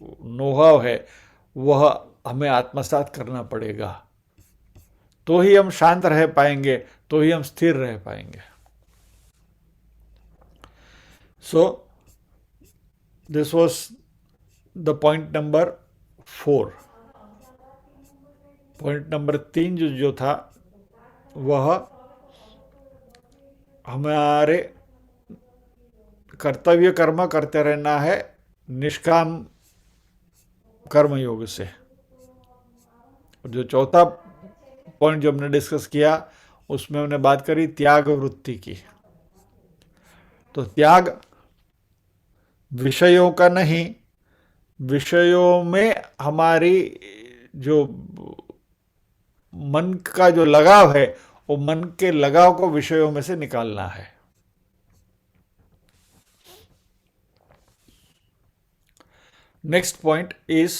नोहाव है वह हमें आत्मसात करना पड़ेगा, तो ही हम शांत रह पाएंगे, तो ही हम स्थिर रह पाएंगे। So this was the point number 4। Point number 3 जो था वह हमारे कर्तव्य कर्म करते रहना है निष्काम कर्मयोग से। जो चौथा पॉइंट जो हमने डिस्कस किया उसमें हमने बात करी त्याग वृत्ति की। तो त्याग विषयों का नहीं, विषयों में हमारी जो मन का जो लगाव है वो मन के लगाव को विषयों में से निकालना है। नेक्स्ट पॉइंट इज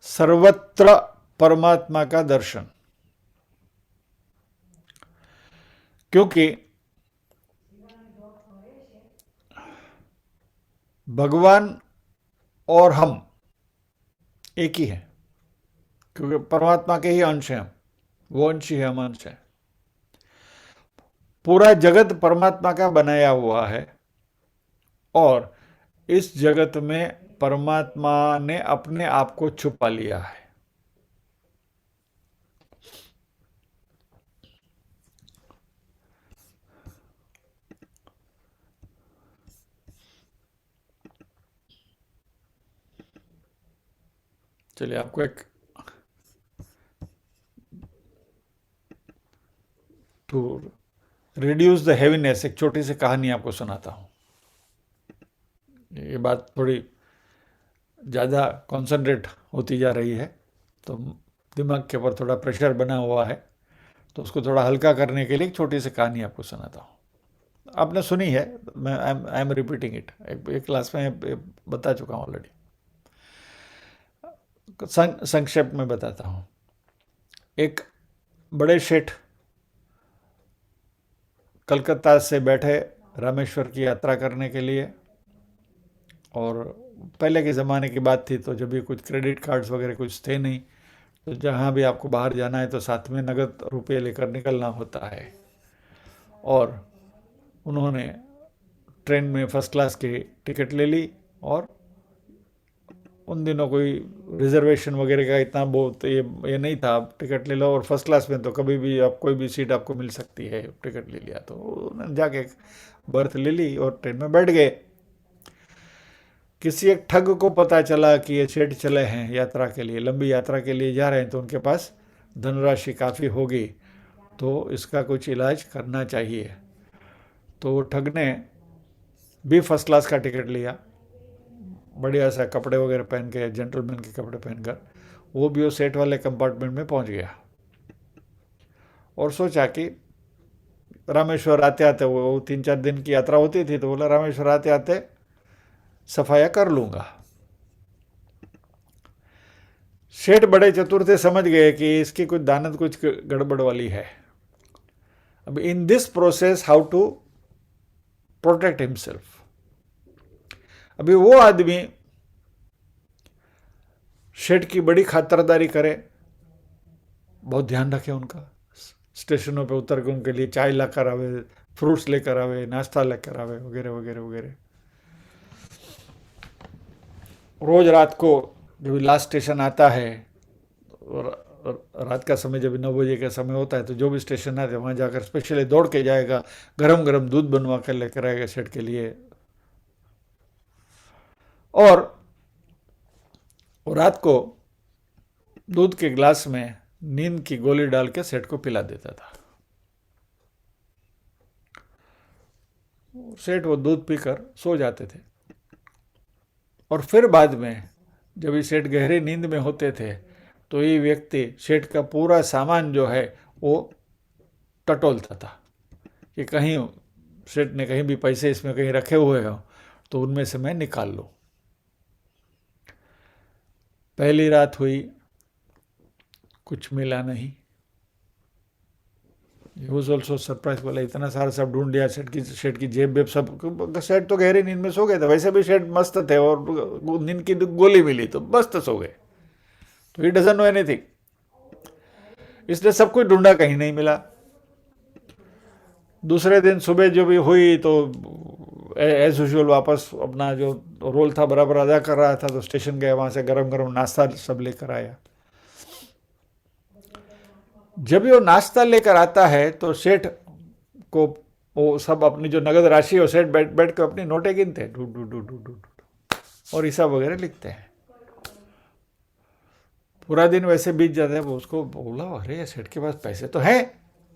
सर्वत्र परमात्मा का दर्शन। क्योंकि भगवान और हम एक ही हैं, क्योंकि परमात्मा के ही अंश हैं, वो अंश ही हम अंश हैं। पूरा जगत परमात्मा का बनाया हुआ है और इस जगत में परमात्मा ने अपने आप को छुपा लिया है। चलिए आपको एक टू रिड्यूस द हैवीनेस एक छोटी सी कहानी आपको सुनाता हूँ। ये बात थोड़ी ज़्यादा कॉन्सेंट्रेट होती जा रही है, तो दिमाग के ऊपर थोड़ा प्रेशर बना हुआ है, तो उसको थोड़ा हल्का करने के लिए एक छोटी सी कहानी आपको सुनाता हूँ। आपने सुनी है, मैं आई एम रिपीटिंग इट, एक क्लास में बता चुका हूँ ऑलरेडी। संक्षेप में बताता हूँ। एक बड़े शेठ कलकत्ता से बैठे रामेश्वर की यात्रा करने के लिए, और पहले के ज़माने की बात थी, तो जब भी कुछ क्रेडिट कार्ड्स वगैरह कुछ थे नहीं, तो जहाँ भी आपको बाहर जाना है तो साथ में नगद रुपये लेकर निकलना होता है। और उन्होंने ट्रेन में फर्स्ट क्लास की टिकट ले ली, और उन दिनों कोई रिजर्वेशन वगैरह का इतना बहुत ये नहीं था, आप टिकट ले लो, और फर्स्ट क्लास में तो कभी भी आप कोई भी सीट आपको मिल सकती है, टिकट ले लिया तो उन्होंने जाके बर्थ ले ली और ट्रेन में बैठ गए। किसी एक ठग को पता चला कि ये सेठ चले हैं यात्रा के लिए, लंबी यात्रा के लिए जा रहे हैं, तो उनके पास धनराशि काफ़ी होगी, तो इसका कुछ इलाज करना चाहिए। तो ठग ने भी फर्स्ट क्लास का टिकट लिया, बढ़िया सा कपड़े वगैरह पहन के, जेंटलमैन के कपड़े पहनकर, वो भी वो सेठ वाले कंपार्टमेंट में पहुंच गया और सोचा कि रामेश्वर आते आते, वो 3-4 दिन की यात्रा होती थी, तो बोला रामेश्वर आते आते सफाया कर लूँगा। सेठ बड़े चतुर थे, समझ गए कि इसकी कुछ दानत कुछ गड़बड़ वाली है। अब in this process how to protect himself, अभी वो आदमी सेठ की बड़ी खातिरदारी करे, बहुत ध्यान रखे उनका, स्टेशनों पे उतर के उनके लिए चाय लाकर आवे, फ्रूट्स लेकर आवे, नाश्ता लेकर आवे, वगैरह वगैरह वगैरह। रोज रात को जब लास्ट स्टेशन आता है, रात का समय जब 9 बजे का समय होता है, तो जो भी स्टेशन आते हैं वहाँ जाकर स्पेशली दौड़ के जाएगा, गरम गरम दूध बनवा कर लेकर आएगा सेठ के लिए, और रात को दूध के गिलास में नींद की गोली डाल के सेठ को पिला देता था। सेठ वो दूध पीकर सो जाते थे, और फिर बाद में जब ये सेठ गहरी नींद में होते थे, तो ये व्यक्ति सेठ का पूरा सामान जो है वो टटोलता था कि कहीं सेठ ने कहीं भी पैसे इसमें कहीं रखे हुए हो तो उनमें से मैं निकाल लूँ। पहली रात हुई, कुछ मिला नहीं। He was also surprised, बोला इतना सारा सब ढूंढ लिया, सेठ की जेब वेब सब, सेठ तो गहरी नींद में सो गए थे, वैसे भी सेठ मस्त थे, और नींद की गोली मिली तो मस्त सो गए, तो he doesn't know anything। इसलिए सब कुछ ढूंढा, कहीं नहीं मिला। दूसरे दिन सुबह जो भी हुई तो एज यूजुअल वापस अपना जो रोल था बराबर अदा कर रहा था, तो स्टेशन गया, वहाँ से गरम गरम नाश्ता सब लेकर आया। जब वो नाश्ता लेकर आता है तो सेठ को वो सब अपनी जो नगद राशि है, सेठ बैठ बैठ कर अपनी नोटें गिनते हैं, do do do do do और हिसाब वगैरह लिखते हैं। पूरा दिन वैसे बीत जाता है। वो उसको बोला, अरे सेठ के पास पैसे तो हैं,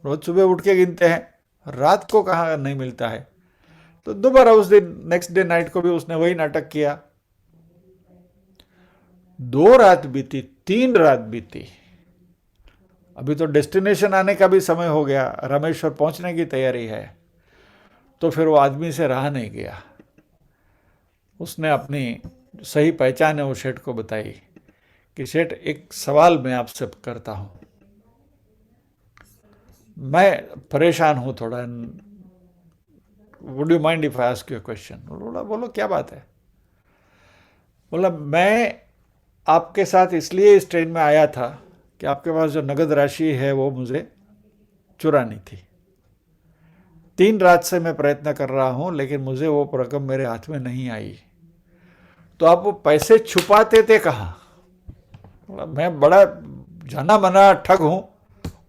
रोज सुबह उठ के गिनते हैं, रात को कहाँ नहीं मिलता है। तो दोबारा उस दिन नेक्स्ट डे नाइट को भी उसने वही नाटक किया। 2 रात बीती, 3 रात बीती, अभी तो डेस्टिनेशन आने का भी समय हो गया, रामेश्वर पहुंचने की तैयारी है। तो फिर वो आदमी से रहा नहीं गया, उसने अपनी सही पहचान है वो सेठ को बताई कि सेठ एक सवाल मैं आपसे करता हूं, मैं परेशान हूं थोड़ा, would you mind if I ask you question. बोला, बोलो क्या बात है। बोला, मैं आपके साथ इसलिए इस ट्रेन में आया था कि आपके पास जो नगद राशि है वो मुझे चुरानी थी। 3 रात से मैं प्रयत्न कर रहा हूं, लेकिन मुझे वो रकम मेरे हाथ में नहीं आई। तो आप वो पैसे छुपाते थे कहाँ? मैं बड़ा जाना माना ठग हूं,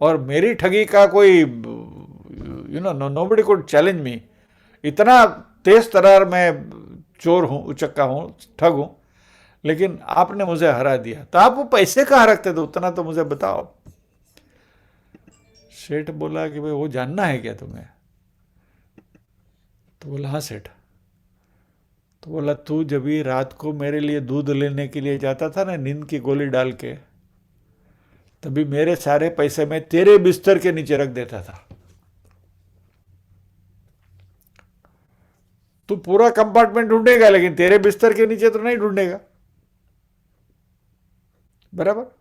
और मेरी ठगी का कोई नोबडी कुड चैलेंज मी। इतना तेज तरार मैं चोर हूं, उचक्का हूं, ठग हूं, लेकिन आपने मुझे हरा दिया। तो आप वो पैसे कहाँ रखते थे, उतना तो मुझे बताओ। सेठ बोला कि भाई वो जानना है क्या तुम्हें? तो बोला हाँ सेठ। तो बोला तू जब भी रात को मेरे लिए दूध लेने के लिए जाता था ना, नींद की गोली डाल के, तभी मेरे सारे पैसे मैं तेरे बिस्तर के नीचे रख देता था। तू पूरा कंपार्टमेंट ढूंढेगा लेकिन तेरे बिस्तर के नीचे तो नहीं ढूंढेगा, बराबर।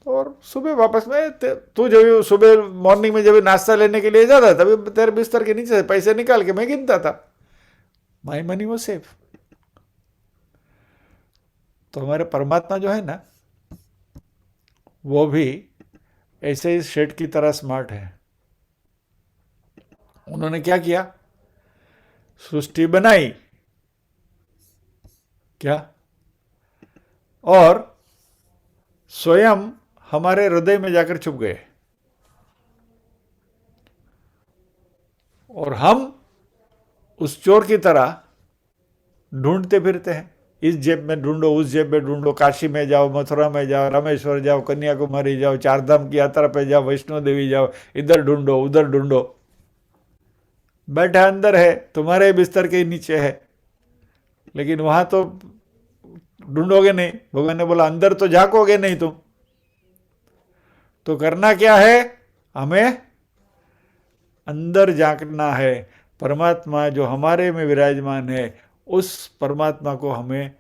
और सुबह वापस में तू जब सुबह मॉर्निंग में जब नाश्ता लेने के लिए जाता तभी तेरे बिस्तर के नीचे से पैसे निकाल के मैं गिनता था। माई मनी वो सेफ। तो हमारे परमात्मा जो है ना, वो भी ऐसे ही शेठ की तरह स्मार्ट है। उन्होंने क्या किया, सृष्टि बनाई क्या, और स्वयं हमारे हृदय में जाकर छुप गए। और हम उस चोर की तरह ढूंढते फिरते हैं, इस जेब में ढूंढो, उस जेब में ढूंढो, काशी में जाओ, मथुरा में जाओ, रामेश्वर जाओ, कन्याकुमारी जाओ, चारधाम की यात्रा पे जाओ, वैष्णो देवी जाओ, इधर ढूंढो उधर ढूंढो। बैठा अंदर है, तुम्हारे बिस्तर के नीचे है, लेकिन वहां तो ढूंढोगे नहीं। भगवान ने बोला अंदर तो झांकोगे नहीं तुम। तो करना क्या है, हमें अंदर झांकना है। परमात्मा जो हमारे में विराजमान है, उस परमात्मा को हमें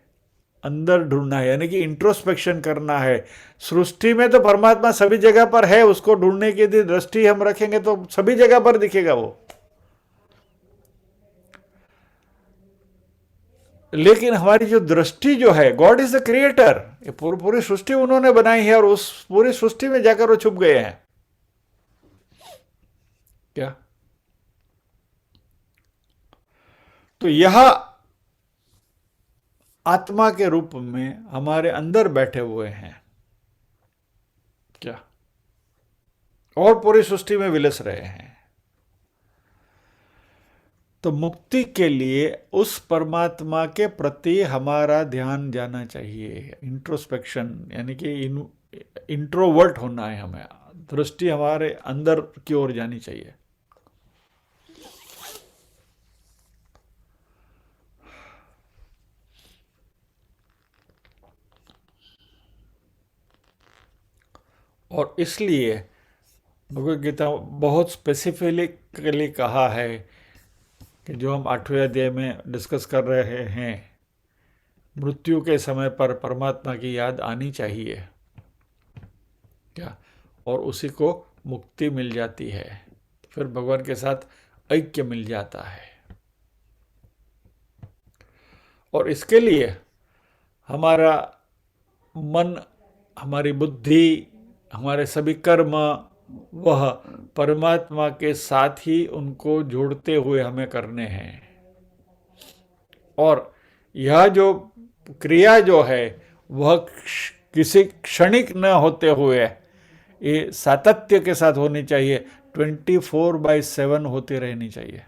अंदर ढूंढना है, यानी कि इंट्रोस्पेक्शन करना है। सृष्टि में तो परमात्मा सभी जगह पर है, उसको ढूंढने की यदि दृष्टि हम रखेंगे तो सभी जगह पर दिखेगा वो। लेकिन हमारी जो दृष्टि जो है, गॉड इज द क्रिएटर, ये पूरी सृष्टि उन्होंने बनाई है और उस पूरी सृष्टि में जाकर वो छुप गए हैं क्या। तो यह आत्मा के रूप में हमारे अंदर बैठे हुए हैं क्या, और पूरी सृष्टि में विलस रहे हैं। तो मुक्ति के लिए उस परमात्मा के प्रति हमारा ध्यान जाना चाहिए। इंट्रोस्पेक्शन यानी कि इंट्रोवर्ट होना है, हमें दृष्टि हमारे अंदर की ओर जानी चाहिए। और इसलिए भगवद गीता बहुत स्पेसिफिकली कहा है कि जो हम 8वें अध्याय में डिस्कस कर रहे हैं, मृत्यु के समय पर परमात्मा की याद आनी चाहिए क्या, और उसी को मुक्ति मिल जाती है, फिर भगवान के साथ ऐक्य मिल जाता है। और इसके लिए हमारा मन, हमारी बुद्धि, हमारे सभी कर्म वह परमात्मा के साथ ही उनको जोड़ते हुए हमें करने हैं। और यह जो क्रिया जो है वह किसी क्षणिक न होते हुए ये सातत्य के साथ होनी चाहिए, 24/7 होती रहनी चाहिए।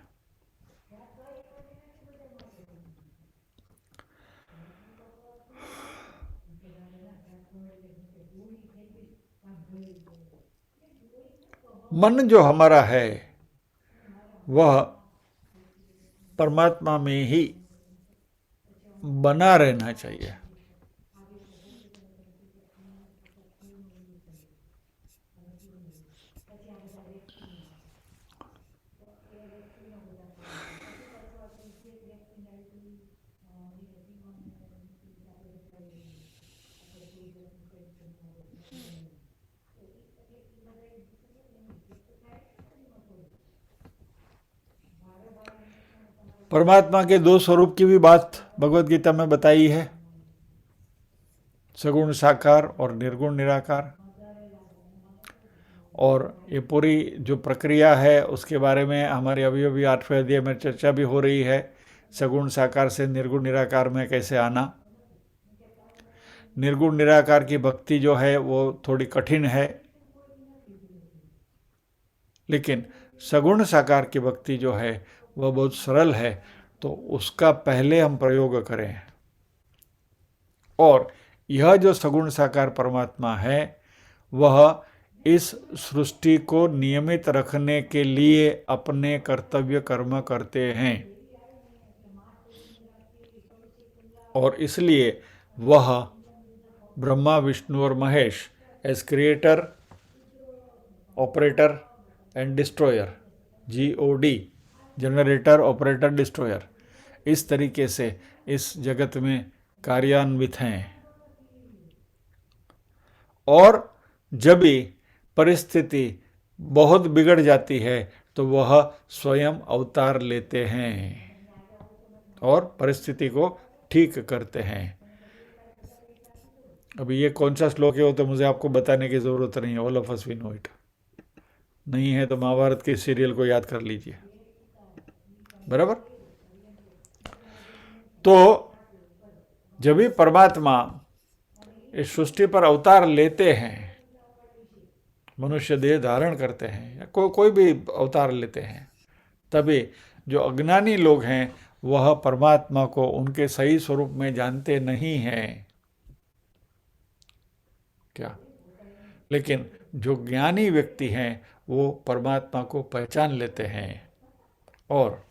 मन जो हमारा है वह परमात्मा में ही बना रहना चाहिए। परमात्मा के 2 स्वरूप की भी बात भगवद गीता में बताई है, सगुण साकार और निर्गुण निराकार। और ये पूरी जो प्रक्रिया है उसके बारे में हमारे अभी 8वें अध्याय में चर्चा भी हो रही है, सगुण साकार से निर्गुण निराकार में कैसे आना। निर्गुण निराकार की भक्ति जो है वो थोड़ी कठिन है, लेकिन सगुण साकार की भक्ति जो है वह बहुत सरल है। तो उसका पहले हम प्रयोग करें, और यह जो सगुण साकार परमात्मा है वह इस सृष्टि को नियमित रखने के लिए अपने कर्तव्य कर्म करते हैं और इसलिए वह ब्रह्मा विष्णु और Mahesh as creator operator and destroyer GOD generator operator destroyer इस तरीके से इस जगत में कार्यान्वित हैं और जब भी परिस्थिति बहुत बिगड़ जाती है तो वह स्वयं अवतार लेते हैं और परिस्थिति को ठीक करते हैं। अभी ये कौन सा श्लोक है वो तो मुझे आपको बताने की जरूरत नहीं है, all of us we know it. नहीं है तो महाभारत के सीरियल को याद कर लीजिए, बराबर। तो जब भी परमात्मा इस सृष्टि पर अवतार लेते हैं, मनुष्य देह धारण करते हैं या कोई भी अवतार लेते हैं, तभी जो अज्ञानी लोग हैं वह परमात्मा को उनके सही स्वरूप में जानते नहीं हैं क्या, लेकिन जो ज्ञानी व्यक्ति हैं वो परमात्मा को पहचान लेते हैं और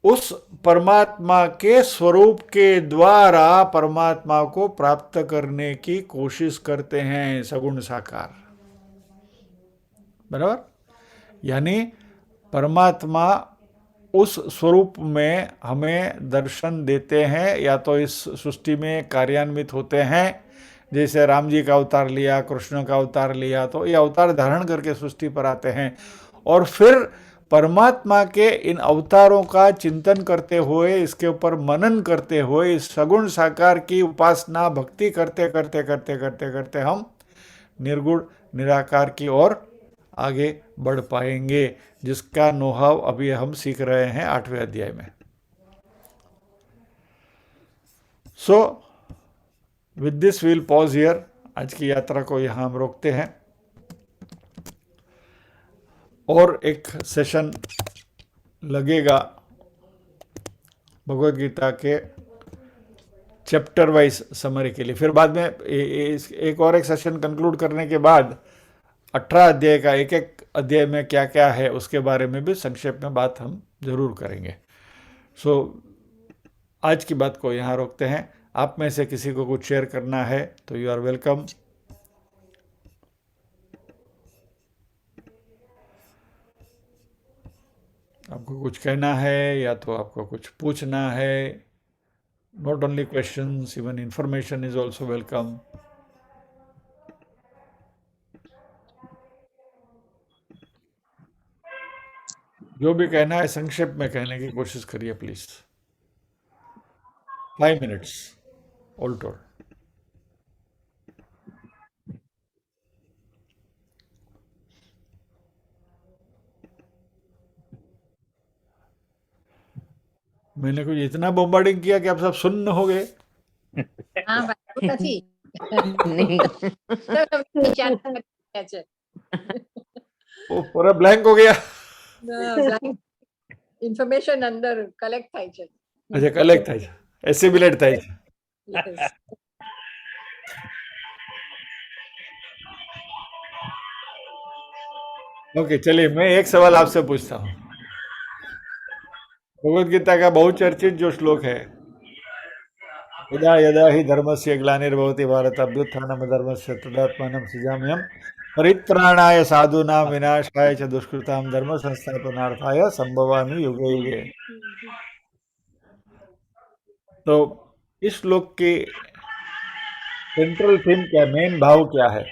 उस परमात्मा के स्वरूप के द्वारा परमात्मा को प्राप्त करने की कोशिश करते हैं सगुण साकार, बराबर। यानी परमात्मा उस स्वरूप में हमें दर्शन देते हैं या तो इस सृष्टि में कार्यान्वित होते हैं, जैसे राम जी का अवतार लिया, कृष्ण का अवतार लिया, तो ये अवतार धारण करके सृष्टि पर आते हैं और फिर परमात्मा के इन अवतारों का चिंतन करते हुए, इसके ऊपर मनन करते हुए, इस सगुण साकार की उपासना भक्ति करते करते करते करते करते हम निर्गुण निराकार की ओर आगे बढ़ पाएंगे, जिसका नोहाव अभी हम सीख रहे हैं 8वें अध्याय में। So with this we'll pause here. आज की यात्रा को यहाँ हम रोकते हैं और एक सेशन लगेगा भगवद गीता के चैप्टर वाइज समरी के लिए। फिर बाद में एक सेशन कंक्लूड करने के बाद 18 अध्याय का एक एक अध्याय में क्या क्या है उसके बारे में भी संक्षेप में बात हम जरूर करेंगे। सो आज की बात को यहाँ रोकते हैं। आप में से किसी को कुछ शेयर करना है तो यू आर वेलकम। आपको कुछ कहना है या तो आपको कुछ पूछना है, not only questions, even information is also welcome. जो भी कहना है संक्षेप में कहने की कोशिश करिए प्लीज। 5 minutes all told. मैंने कुछ इतना बॉम्बार्डिंग किया कि आप सब सुन्न हो गए। હા ભાઈ નથી वो पूरा ब्लैंक हो गया। ઇન્ફોર્મેશન અંદર કલેક્ટ થાય છે अच्छा कलेक्ट થાય છે, એસિમ્યુલેટ થાય છે। Yes. ओके चलिए मैं एक सवाल आपसे पूछता हूँ। भगवद गीता का बहुचर्चित जो श्लोक है, यदा यदा हि धर्मस्य ग्लानिर्भवति भारत अभ्युत्थानम धर्मस्य तदात्मानं सृजाम्यहम् परित्राणाय साधूनां विनाशाय च दुष्कृतां धर्म संस्थापनार्थाय संभवामि युगे युगे। तो इस श्लोक की सेंट्रल थीम क्या, मेन भाव क्या है?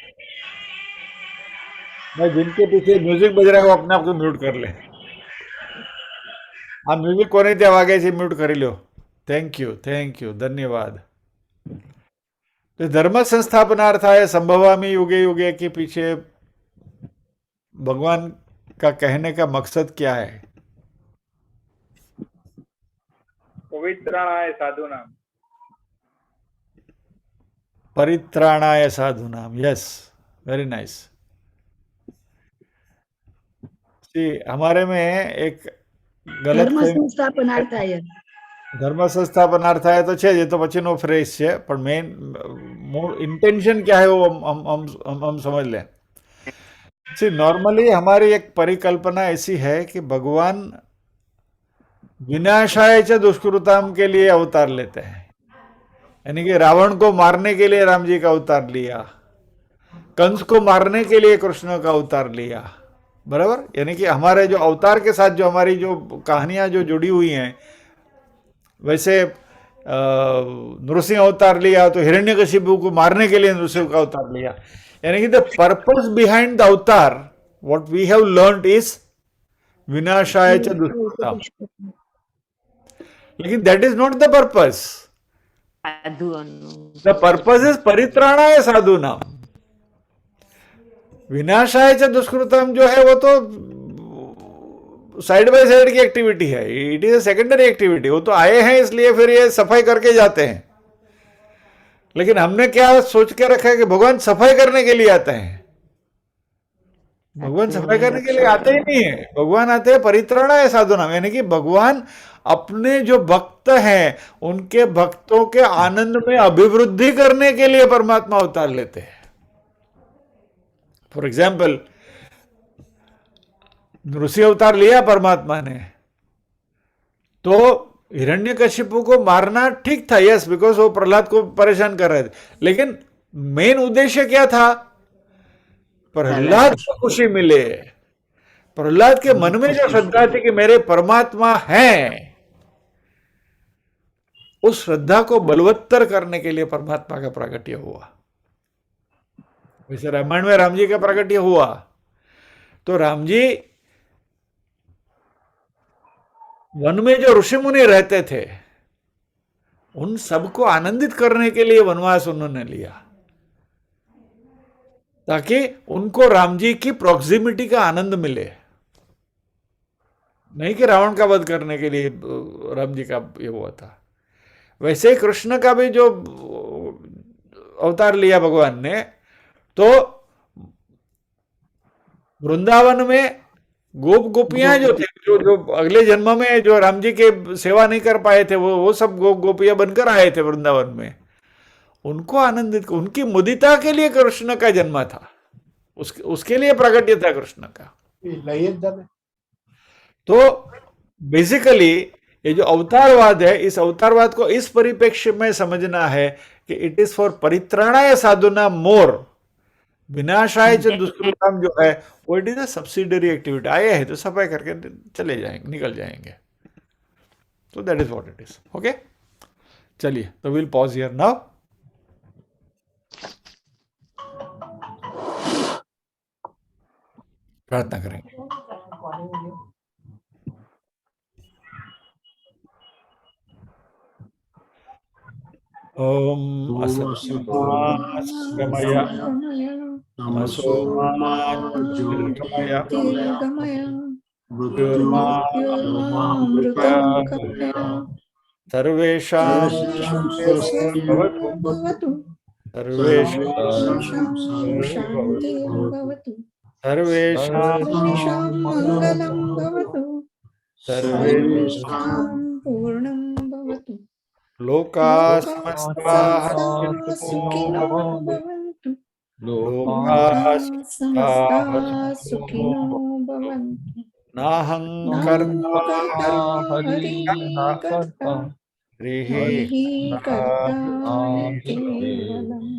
मैं जिनके पीछे म्यूजिक बज रहा है वो अपने आप को म्यूट कर ले। आप म्यूजिक को नहीं थे आगे से म्यूट कर लो। थैंक यू धन्यवाद। तो धर्म संस्थापनार्थाय संभवामि युगे युगे के पीछे भगवान का कहने का मकसद क्या है? पवित्राणाय साधूनाम, परित्राणाय साधूनाम। Yes, very nice. हमारे में एक गलत धर्म संस्थापनार्थाय ધર્મ સંસ્થાપનાર્થાય તો છે જ, એ તો પછીનો ફ્રેઝ છે, પણ મેઇન મૂળ इंटेंशन क्या है वो हम समझ लें। सी नॉर्मली हमारी एक परिकल्पना ऐसी है कि भगवान विनाशाय च दुष्कृताम के लिए अवतार लेते हैं, यानी कि रावण को मारने के लिए राम जी का अवतार लिया, कंस को मारने के लिए कृष्ण का अवतार लिया, बराबर। यानी कि हमारे जो अवतार के साथ जो हमारी जो कहानियां जो जुड़ी हुई हैं, वैसे नृसिंह अवतार लिया तो हिरण्यकशिपु को मारने के लिए नृसिंह का अवतार लिया, यानी कि the purpose behind the avatar what we have learned is विनाशाय च दुष्कृताम, लेकिन that is not the purpose. The purpose is परित्राणाय साधूनाम। विनाशाय च दुष्कृताम जो है वो तो साइड बाय साइड की एक्टिविटी है, it is a secondary activity. वो तो आए हैं इसलिए फिर ये सफाई करके जाते हैं, लेकिन हमने क्या सोच के रखा है कि भगवान सफाई करने के लिए आते हैं। भगवान सफाई करने के लिए आते ही नहीं है, भगवान आते हैं परित्राणाय साधूनाम, यानी कि भगवान अपने जो भक्त हैं उनके भक्तों के आनंद में अभिवृद्धि करने के लिए परमात्मा अवतार लेते हैं। फॉर एग्जाम्पल, नृसिंह अवतार लिया परमात्मा ने, तो हिरण्यकशिपु को मारना ठीक था, यस, बिकॉज वो प्रहलाद को परेशान कर रहे थे, लेकिन मेन उद्देश्य क्या था? प्रहलाद को खुशी मिले, प्रहलाद के मन में जो श्रद्धा थी कि मेरे परमात्मा हैं, उस श्रद्धा को बलवत्तर करने के लिए परमात्मा का प्राकट्य हुआ। वैसे रामायण में राम जी का प्राकट्य हुआ, तो राम जी वन में जो ऋषि मुनि रहते थे उन सबको आनंदित करने के लिए वनवास उन्होंने लिया, ताकि उनको राम जी की प्रॉक्सिमिटी का आनंद मिले, नहीं कि रावण का वध करने के लिए राम जी का ये हुआ था। वैसे ही कृष्ण का भी जो अवतार लिया भगवान ने, तो वृंदावन में गोप गोपियां जो थे, जो अगले जन्म में जो राम जी के सेवा नहीं कर पाए थे, वो सब गोप गोपियां बनकर आए थे वृंदावन में, उनको आनंदित, उनकी मुदिता के लिए कृष्ण का जन्म था, उसके लिए प्राकट्य था कृष्ण का। तो बेसिकली ये जो अवतारवाद है, इस अवतारवाद को इस परिप्रेक्ष्य में समझना है कि इट इज फॉर परित्राणाय साधूनाम मोर, विनाशाय च दुष्कृताम जो है वो it is a subsidiary activity. आए हैं तो सफाई करके चले जाएंगे, निकल जाएंगे, तो that is what it is. Okay, चलिए, तो विल पॉज हियर नाउ। प्रार्थना करेंगे। ओम असंगमय असोमाज्योतिर्गमय सर्वेषां भवतु, सर्वेषां सर्वेषां मंगलं भवतु, सर्वेषां पूर्णं भवतु, लोकाः समस्ताः सुखिनो भवन्तु, लोकाः समस्ताः सुखिनो भवन्तु। नाहं कर्ता हरिकर्ता केवलम्।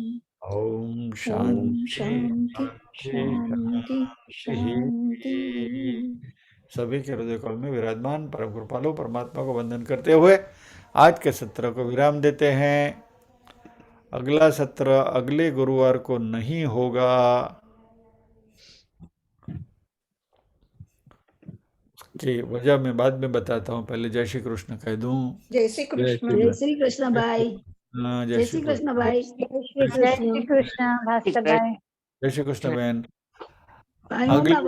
ओम शांति शांति शांति। सभी के हृदय कमल में विराजमान परम कृपालु परमात्मा को वंदन करते हुए आज के सत्र को विराम देते हैं। अगला सत्र अगले गुरुवार को नहीं होगा, उसकी वजह मैं बाद में बताता हूँ, पहले जय श्री कृष्ण कह दूं। जय श्री कृष्ण। जय श्री कृष्ण भाई। जय श्री कृष्ण भाई। जय श्री कृष्ण भास्कर भाई। जय श्री कृष्ण बहन। भाइयों का